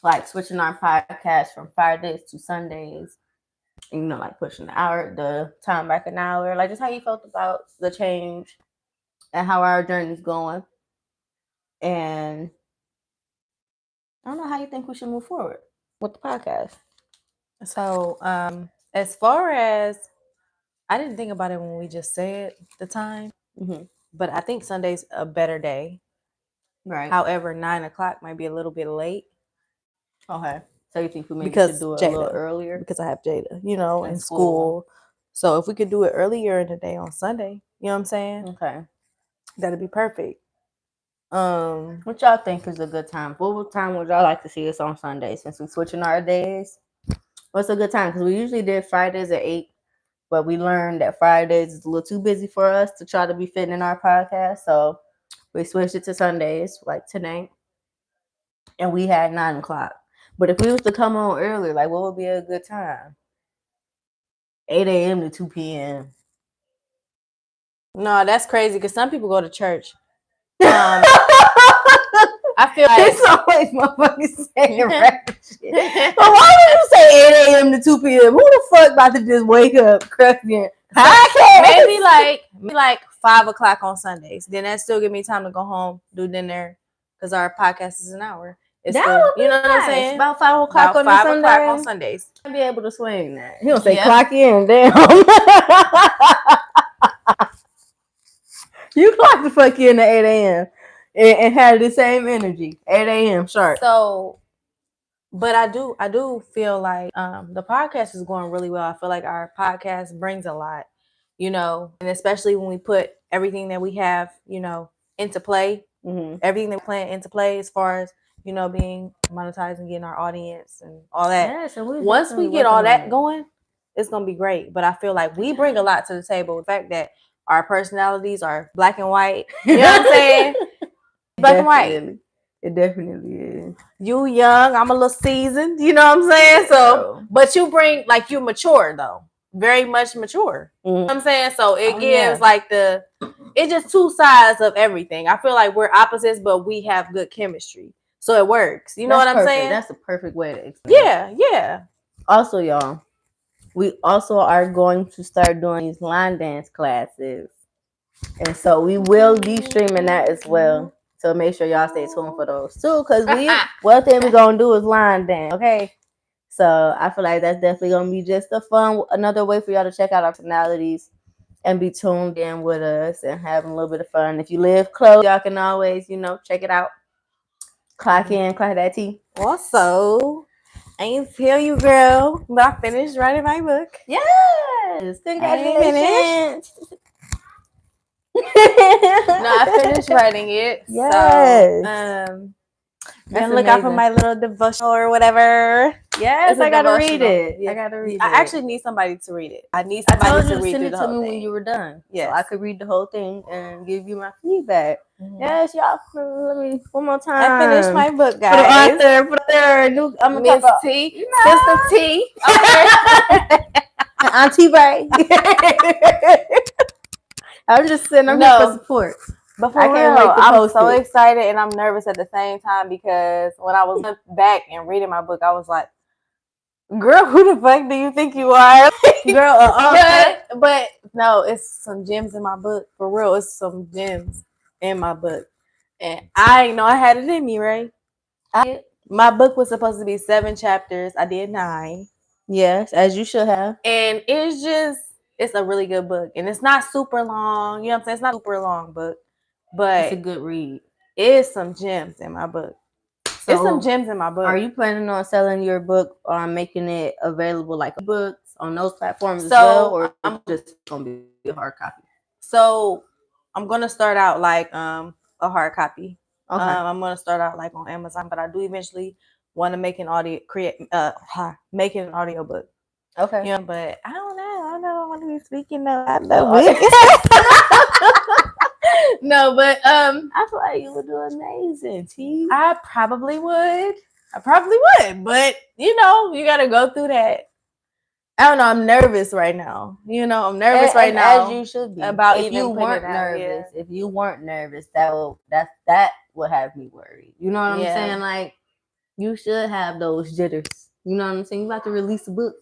A: like switching our podcast from Fridays to Sundays. You know, like pushing the time back an hour. Like just how you felt about the change and how our journey's going. And I don't know how you think we should move forward with the podcast.
B: So, as far as I didn't think about it when we just said the time,
A: Mm-hmm.
B: but I think Sunday's a better day.
A: Right.
B: However, 9:00 might be a little bit late.
A: Okay. So you think we maybe
B: Because
A: should do it
B: Jada,
A: a little earlier?
B: Because I have Jada, you know,
A: In
B: in
A: school.
B: school. So if we could do it earlier in the day on Sunday, you know what I'm saying?
A: Okay.
B: That'd be perfect.
A: What y'all think is a good time? What time would y'all like to see us on Sunday since we're switching our days? What's a good time? Because we usually did Fridays at 8, but we learned that Fridays is a little too busy for us to try to be fitting in our podcast. So we switched it to Sundays, like tonight. And we had 9:00. But if we was to come on earlier, like what would be a good time? 8 a.m. to 2 p.m.
B: No, that's crazy because some people go to church. I feel like
A: it's always motherfuckers saying rap shit. But why would you say 8 a.m. to 2 p.m.? Who the fuck about to just wake up cracking podcast?
B: Maybe like 5:00 on Sundays. Then that still give me time to go home, do dinner, because our podcast is an hour. It's
A: that
B: still,
A: would be
B: you know
A: nice.
B: what I'm saying?
A: About 5:00 on
B: 5:00 on Sundays.
A: I'd be able to swing that. He don't say clock in, damn. You clock the fuck in at 8 a.m. and have the same energy. 8 a.m. sharp.
B: So, but I do feel like the podcast is going really well. I feel like our podcast brings a lot, you know, and especially when we put everything that we have, you know, into play, everything that we're playing into play as far as, you know, being monetized and getting our audience and all that.
A: Yeah, so
B: once we get all that going, it's going to be great. But I feel like we bring a lot to the table. The fact that our personalities are black and white, you know what I'm saying? Black and white.
A: It definitely is.
B: You young, I'm a little seasoned, you know what I'm saying? So, but you bring, like, you mature though. Very much mature. You know what I'm saying? So it gives like it's just two sides of everything. I feel like we're opposites, but we have good chemistry. So it works. You know what I'm saying?
A: That's the perfect way to explain
B: it. Yeah.
A: Also, y'all, we also are going to start doing these line dance classes. And so we will be streaming that as well. So make sure y'all stay tuned for those too. Because one thing we're going to do is line dance. Okay. So I feel like that's definitely going to be just another way for y'all to check out our personalities and be tuned in with us and having a little bit of fun. If you live close, y'all can always, you know, check it out. Clock in, clock that tea.
B: Also, I ain't tell you, girl, but I finished writing my book.
A: Yes. Congratulations.
B: No, I finished writing it. Yes. So, and look out for my little devotional or whatever.
A: Yes, I gotta read it.
B: Yeah.
A: I gotta read it.
B: I actually need somebody to read it. I need somebody to read it to me
A: when you were done.
B: Yeah,
A: so I could read the whole thing and give you my feedback. Yes, y'all. Let me one more time.
B: I finished my book, guys.
A: For the author, I'm
B: Miss T, Sister T,
A: Auntie Ray. I'm just sitting. I'm here for support.
B: But for real, I'm so excited and I'm nervous at the same time because when I was back and reading my book, I was like, "Girl, who the fuck do you think you are?" Girl, but no, it's some gems in my book. For real, it's some gems in my book, and I didn't know I had it in me, right? My book was supposed to be 7 chapters. I did 9.
A: Yes, as you should have.
B: And it's a really good book, and it's not super long. You know what I'm saying? It's not a super long book. But
A: it's a good read.
B: It's some gems in my book. So, it's some gems in my book.
A: Are you planning on selling your book or making it available like books on those platforms as well? Or I'm just going to be a hard copy?
B: So I'm going to start out like a hard copy. Okay. I'm going to start out like on Amazon, but I do eventually want to make an audio making an audio book. Okay. You know, but I don't know. I don't want to be speaking about No, but I
A: feel like you would do amazing, T.
B: I probably would, but you know, you gotta go through that. I don't know. I'm nervous right now. You know, I'm nervous right now.
A: As you should be.
B: About
A: if you weren't nervous, if you weren't nervous, that would have me worried. You know what I'm saying? Like, you should have those jitters. You know what I'm saying? You about to release a book.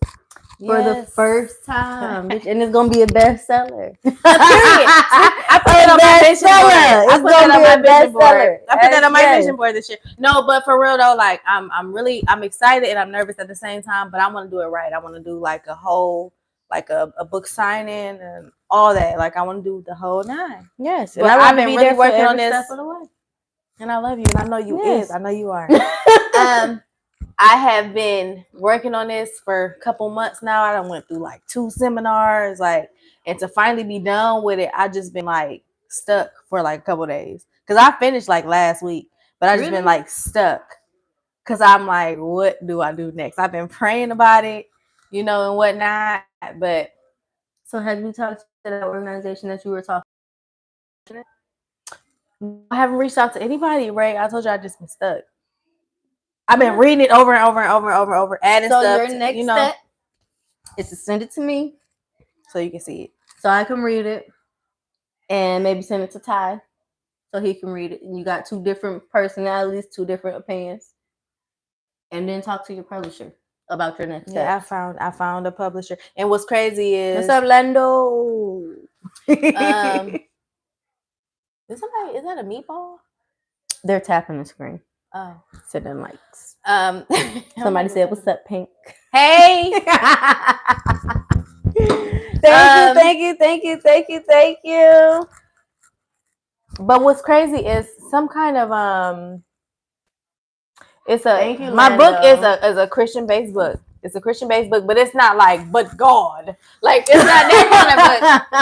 A: For the first time, and it's gonna be a bestseller.
B: I put that on my vision board. I put that on my vision board this year. No, but for real though, like I'm excited and I'm nervous at the same time. But I want to do it right. I want to do like a whole like a book signing and all that. Like I want to do the whole 9.
A: Yes,
B: but I've been really working on this. And I love you, and I know you is. I know you are. I have been working on this for a couple months now. I done went through like 2 seminars, like, and to finally be done with it, I just been like stuck for like a couple days. Cause I finished like last week, but I just been like stuck. Cause I'm like, what do I do next? I've been praying about it, and whatnot. But
A: so have you talked to that organization that you were talking to?
B: I haven't reached out to anybody, Ray. I told you I just been stuck. I've been reading it over and over and over and over and over, adding stuff.
A: So your next step is to send it to me
B: so you can see it,
A: so I can read it, and maybe send it to Ty so he can read it. And you got 2 different personalities, 2 different opinions, and then talk to your publisher about your next step.
B: Yeah, I found a publisher, and what's crazy is
A: what's up, Lando?
B: Is that a meatball?
A: They're tapping the screen.
B: Oh,
A: sending likes. Somebody said, "What's up, Pink?"
B: Hey.
A: Thank you.
B: But what's crazy is some kind of my book is a Christian based book. It's a Christian based book, but it's not like but God. Like it's not that kind of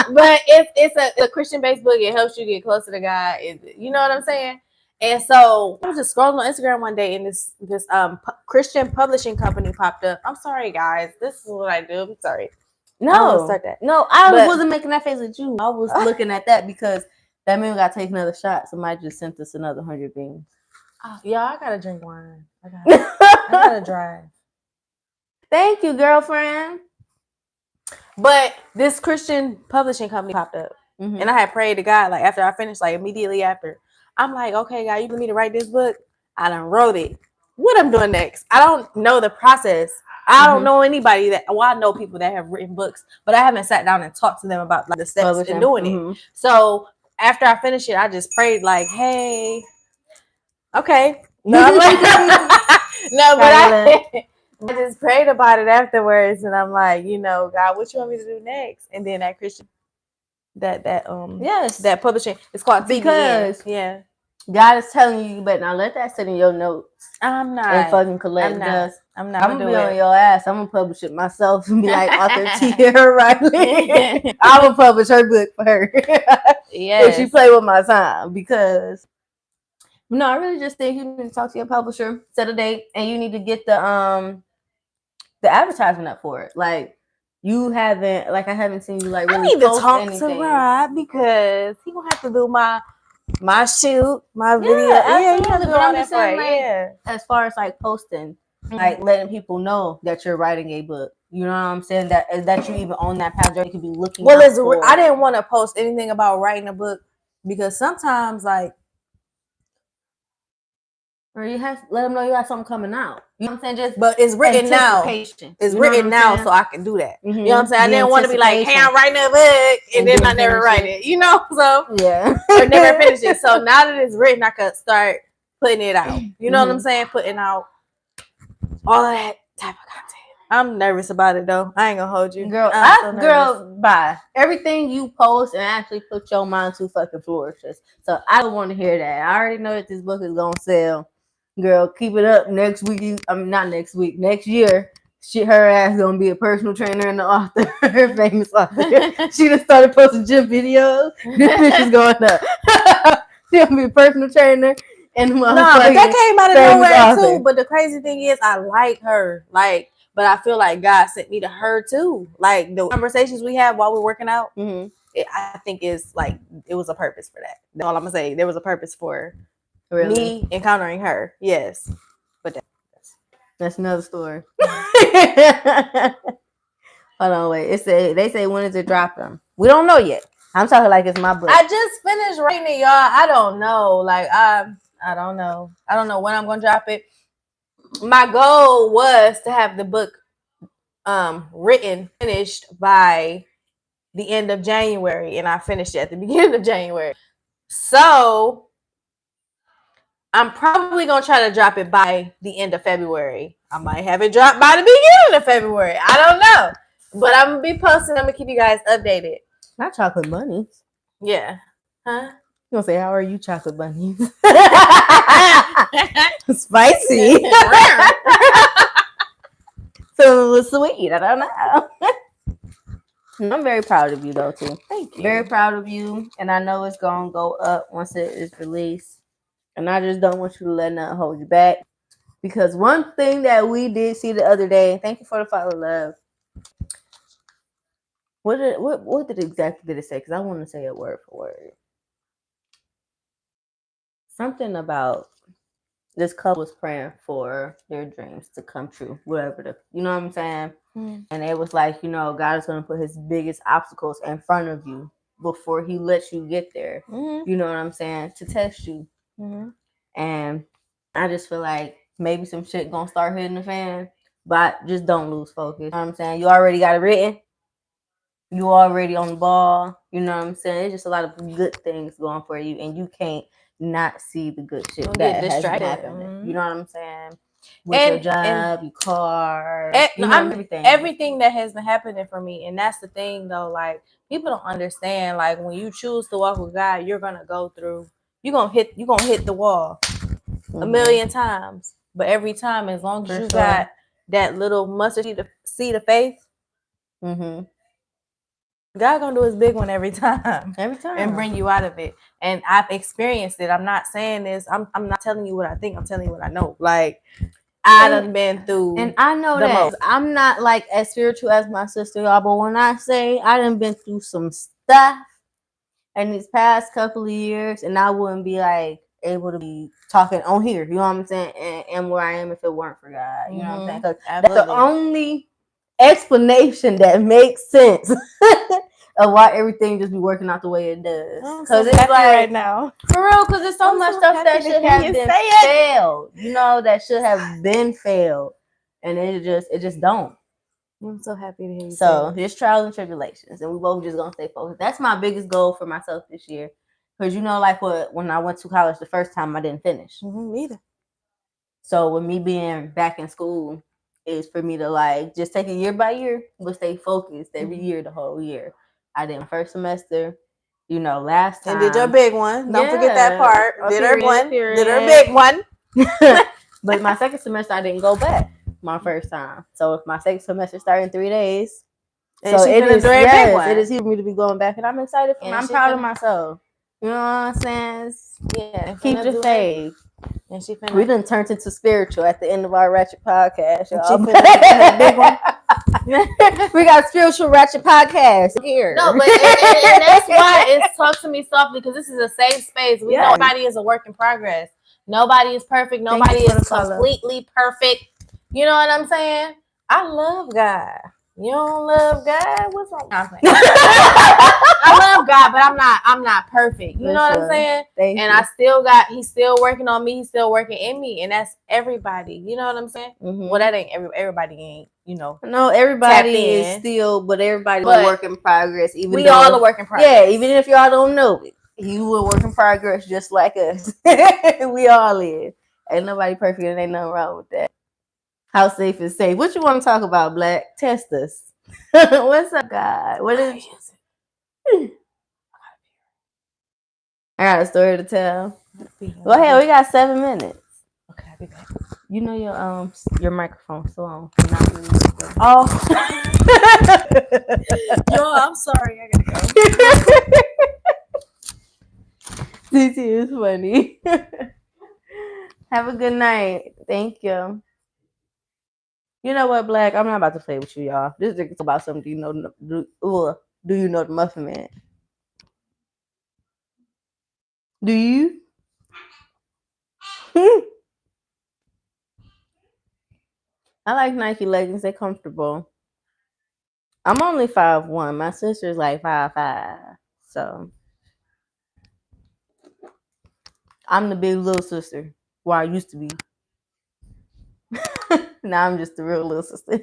B: book. But it's a Christian based book. It helps you get closer to God. You know what I'm saying? And so I was just scrolling on Instagram one day, and this Christian publishing company popped up. I'm sorry, guys. This is what I do. I'm sorry.
A: No, I wasn't making that face at you. I was looking at that because that man got to take another shot. Somebody just sent us another 100 beans.
B: Oh, yeah, I gotta drink wine. I gotta drive.
A: Thank you, girlfriend.
B: But this Christian publishing company popped up, and I had prayed to God. Like after I finished, like immediately after, I'm like, okay, God, you want me to write this book? I done wrote it. What I'm doing next? I don't know the process. I don't know anybody that. Well, I know people that have written books, but I haven't sat down and talked to them about like the steps in doing it. So after I finished it, I just prayed like, hey. Okay. No, but I just prayed about it afterwards, and I'm like, God, what you want me to do next? And then that Christian, that publishing, it's called
A: because
B: TBN.
A: God is telling you better not let that sit in your notes.
B: I'm not.
A: And fucking collect dust.
B: I'm not.
A: I'm gonna be on your ass. I'm gonna publish it myself and be like author Tierra Riley. I will publish her book for her. If she play with my time, because no, I really just think you need to talk to your publisher, set a date, and you need to get the advertisement up for it. Like you haven't, like I haven't seen you like really.
B: I need to talk to Rod because he gonna have to do my shoot, my video.
A: Yeah, you have to do all that saying, as far as like posting, like letting people know that you're writing a book. You know what I'm saying? That you even own that page, or you could be looking.
B: Well, I didn't want to post anything about writing a book because sometimes like.
A: Or you have to let them know you got something coming out. You know what I'm saying?
B: But it's written now. It's written now, so I can do that. You know what I'm saying? I didn't want to be like, hey, I'm writing a book, and then I never write it. So
A: yeah,
B: or never finish it. So now that it's written, I could start putting it out. You know what I'm saying? Putting out all of that type of content. I'm nervous about it though. I ain't gonna hold you,
A: girl. Bye. Everything you post and actually put your mind to fucking flourishes. So I don't want to hear that. I already know that this book is gonna sell. Girl, keep it up. Next week, not next week. Next year, her ass gonna be a personal trainer and the author, famous author. She just started posting gym videos. This bitch is going up. She gonna be a personal trainer and
B: but that came out of nowhere too. But the crazy thing is, I like her. But I feel like God sent me to her too. Like the conversations we had while we were working out, I think is like it was a purpose for that. That's all I'm gonna say. There was a purpose for me encountering her. Yes, but
A: that's another story. Hold on, wait. They say when is it dropping? We don't know yet. I'm talking like it's my book.
B: I just finished writing it, y'all. I don't know. Like I don't know. I don't know when I'm gonna drop it. My goal was to have the book finished by the end of January, and I finished it at the beginning of January. So I'm probably gonna try to drop it by the end of February. I might have it dropped by the beginning of February. I don't know. But I'm gonna be posting. I'm gonna keep you guys updated.
A: Not chocolate bunnies.
B: Yeah. Huh?
A: You gonna say, how are you, chocolate bunnies? Spicy. So a little sweet. I don't know. I'm very proud of you though too.
B: Thank you.
A: Very proud of you, and I know it's gonna go up once it is released. And I just don't want you to let nothing hold you back. Because one thing that we did see the other day, thank you for the follow, love. What did exactly did it say? Because I want to say it word for word. Something about this couple was praying for their dreams to come true, whatever you know what I'm saying?
B: Mm-hmm.
A: And it was like, God is going to put his biggest obstacles in front of you before he lets you get there.
B: Mm-hmm.
A: You know what I'm saying? To test you.
B: Mm-hmm.
A: And I just feel like maybe some shit gonna start hitting the fan, but just don't lose focus. You know what I'm saying? You already got it written. You already on the ball. You know what I'm saying? It's just a lot of good things going for you, and you can't not see the good shit that has been happening. Mm-hmm. You know what I'm saying? With your job, your car, everything.
B: Everything that has been happening for me. And that's the thing though, like people don't understand, like when you choose to walk with God, you're gonna go through, you're gonna hit the wall a million times. But every time, as long as you got that little mustard seed of faith, God gonna do his big one every time. And bring you out of it. And I've experienced it. I'm not saying this. I'm not telling you what I think. I'm telling you what I know. Like I done been through,
A: and I know that most. I'm not like as spiritual as my sister, y'all. But when I say I done been through some stuff in these past couple of years, and I wouldn't be like able to be talking on here. You know what I'm saying? And where I am if it weren't for God. You know what I'm saying? Because that's the only explanation that makes sense of why everything just be working out the way it does.
B: Because it's like right now,
A: for real. Because there's so much stuff that should have been failed. That should have been failed, and it just don't.
B: I'm so happy to hear you.
A: So there's trials and tribulations, and we both just gonna stay focused. That's my biggest goal for myself this year. Because like when I went to college the first time, I didn't finish.
B: Me either.
A: So with me being back in school, is for me to like just take it year by year, but stay focused every year, the whole year. I did my first semester, last time.
B: And did your big one. Don't forget that part. Did her one. Did her big one.
A: But my second semester, I didn't go back my first time. So if my second semester started in 3 days.
B: And
A: so it is easy for me to be going back. And I'm excited for I'm proud of myself. You know what I'm saying? Yeah, keep the faith. And we done turned into spiritual at the end of our Ratchet podcast, y'all. Big one. We got spiritual Ratchet podcast here.
B: No, but and that's why it's Talk to Me Softly, because this is a safe space. We know everybody is a work in progress. Nobody is perfect. Nobody is completely perfect. You know what I'm saying? I love God. You don't love God? What's wrong? I love God, but I'm not perfect. You know what I'm saying? He's still working on me. He's still working in me. And that's everybody. You know what I'm saying? Mm-hmm. Well, that ain't everybody ain't, No, everybody is still, but everybody's a work in progress. Even we all a work in progress. Yeah, even if y'all don't know it. You a work in progress just like us. We all is. Ain't nobody perfect and ain't nothing wrong with that. How safe is safe? What you want to talk about, Black? Test us. What's up, God? What is it? I got a story to tell. Go ahead. We got 7 minutes. Okay, I'll be back. You know your microphone's still on. Oh. Yo, I'm sorry. I gotta
A: go. CT is funny. Have a good night. Thank you. You know what, Black? I'm not about to play with you, y'all. This is about something. Do you know the Muffin Man? Do you? I like Nike leggings. They're comfortable. I'm only 5'1". My sister's like 5'5". So I'm the big little sister. Well, I used to be. Now I'm just the real little sister.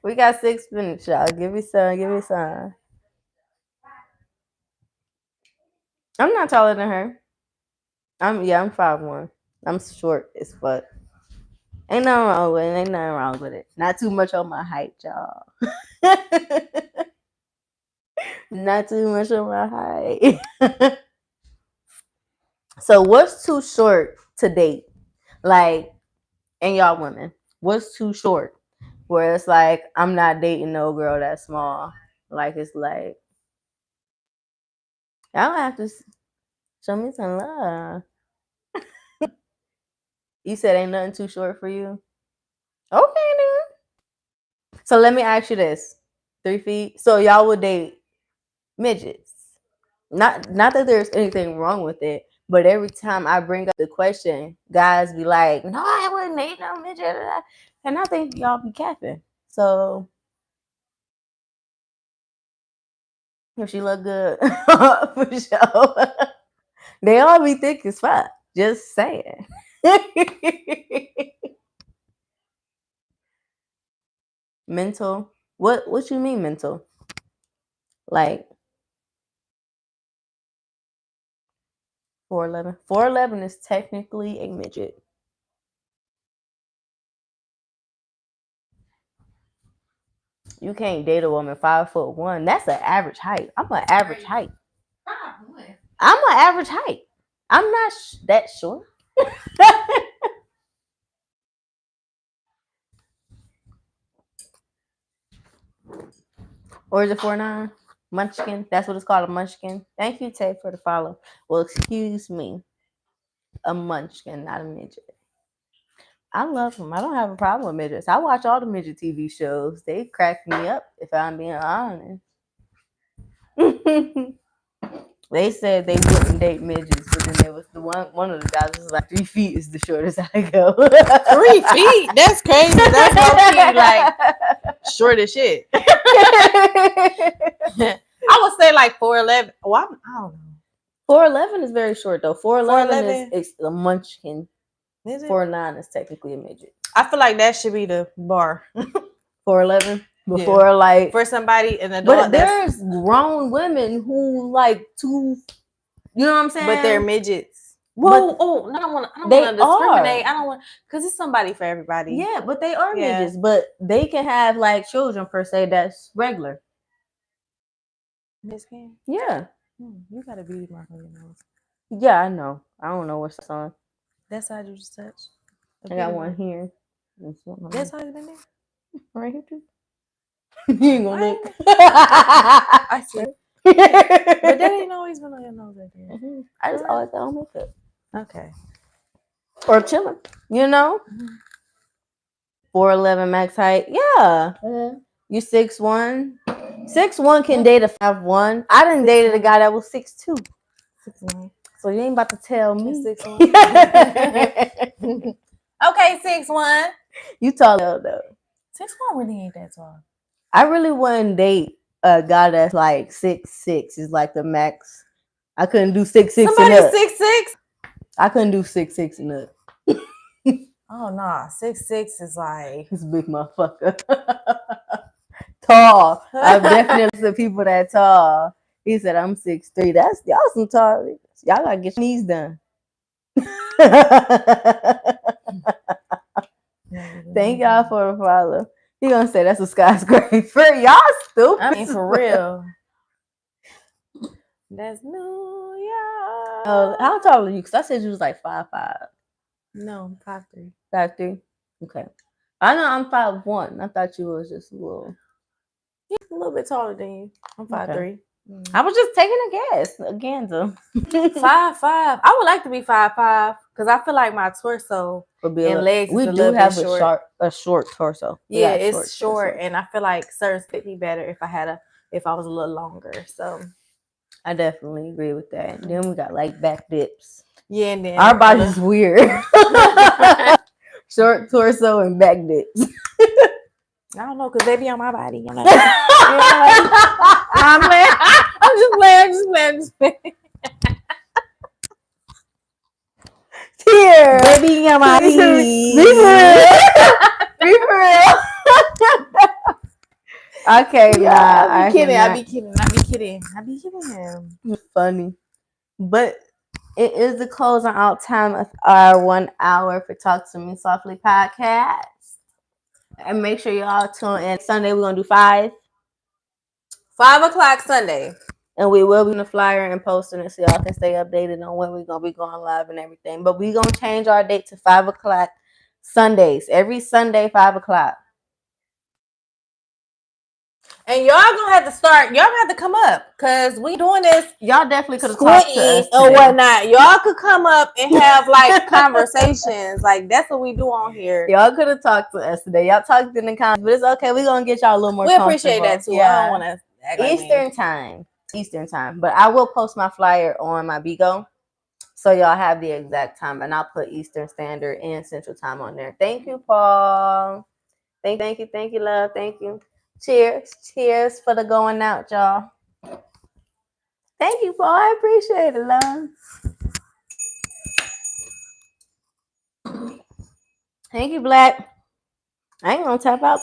A: We got 6 minutes, y'all. Give me some. I'm not taller than her. I'm 5'1". I'm short as fuck. Ain't nothing wrong with it. Ain't nothing wrong with it. Not too much on my height, y'all. Not too much on my height. So what's too short to date? Like, and y'all women, what's too short? Where it's like, I'm not dating no girl that's small. Like, it's like, y'all have to show me some love. You said ain't nothing too short for you? Okay, then. So let me ask you this. 3 feet? So y'all would date midgets? Not that there's anything wrong with it, but every time I bring up the question, guys be like, no, I wouldn't date no midget. And I think y'all be capping. So if she look good, for sure. They all be thick as fuck. Just saying. Mental. What you mean mental? Like 4'11"? 4'11" is technically a midget. You can't date a woman 5'1". That's an average height. I'm an average height. I'm an average height. I'm not that short. Or is it 4'9"? Munchkin. That's what it's called, a munchkin. Thank you, Tay, for the follow. Well, excuse me. A munchkin, not a midget. I love them. I don't have a problem with midgets. I watch all the midget TV shows. They crack me up, if I'm being honest. They said they wouldn't date midgets, but then there was one of the guys was like 3 feet is the shortest I go.
B: 3 feet? That's crazy. That's low key, like short as shit. I would say like 4'11". Well, I don't know.
A: 4'11" is very short though. 4'11" is a munchkin. 4'9" is technically a midget.
B: I feel like that should be the bar.
A: 4'11" before like
B: for somebody an adult.
A: But there's grown women who like you know what I'm saying?
B: But they're midgets. Whoa! I don't want to discriminate. I don't want because it's somebody for everybody.
A: Yeah, but they are midgets. But they can have like children per se. That's regular.
B: Miss Kim?
A: Yeah.
B: You got a beauty mark on your nose.
A: Yeah, I know. I don't know what's on.
B: That side you just touched.
A: I got one here.
B: That's how you been there.
A: Right here too. You ain't gonna look.
B: I see. But that ain't always been on your nose right there.
A: Mm-hmm. I just always got on makeup.
B: Okay.
A: Or chilling, you know. 4'11" max height. Yeah. You 6'1". 6'1" can date a 5'1". I done dated a guy that was 6'2".
B: 6'1".
A: So you ain't about to tell me.
B: 6'1". Okay, 6'1".
A: You tall though.
B: 6'1" really ain't that tall.
A: I really wouldn't date a guy that's like 6'6" is like the max. I couldn't do 6'6".
B: Somebody 6'6".
A: I couldn't do 6'6" and up.
B: Oh no, 6'6" is like
A: this big motherfucker. Tall. I've definitely seen people that tall. He said I'm 6'3". That's y'all some tall. Y'all gotta get your knees done. Thank y'all for the follow. He gonna say that's a skyscraper. Y'all stupid.
B: I mean, for real. That's New York.
A: Oh, how tall are you? Because I said you was like 5'5".
B: No, 5'3".
A: 5'3". Okay. I know I'm 5'1". I thought you was just a little.
B: Yeah, a little bit taller than you. I'm 5'3". Okay.
A: I was just taking a guess. Again, though.
B: 5'5". I would like to be 5'5" because I feel like my torso and legs is a little bit short.
A: A short torso.
B: Yeah, it's short, and I feel like certain fit me better if I was a little longer. So
A: I definitely agree with that. Then we got like back dips.
B: Yeah, and then
A: our body's weird. Short torso and back dips.
B: I don't know, because they be on my body. You know?
A: I'm just playing. Here.
B: Baby on my body.
A: Be for real. Okay,
B: yeah, I be kidding. It's funny.
A: But It is the closing out time of our 1 hour for Talk to Me Softly podcast. And make sure y'all tune in. Sunday, we're going to do 5
B: o'clock Sunday.
A: And we will be in the flyer and posting it so y'all can stay updated on when we're going to be going live and everything. But we're going to change our date to 5 o'clock Sundays. Every Sunday, 5 o'clock.
B: And y'all gonna have to start. Y'all gonna have to come up because we doing this.
A: Y'all definitely could have talked to us
B: or whatnot. Y'all could come up and have like conversations. Like that's what we do on here.
A: Y'all could have talked to us today. Y'all talked in the comments, but it's okay. We're gonna get y'all a little more.
B: We appreciate that too. Yeah. I don't want
A: to Eastern time. But I will post my flyer on my Bigo, so y'all have the exact time, and I'll put Eastern Standard and Central Time on there. Thank you, Paul. Thank you, love. Thank you. Cheers for the going out, y'all. Thank you, Paul. I appreciate it, love. Thank you, Black. I ain't gonna tap out.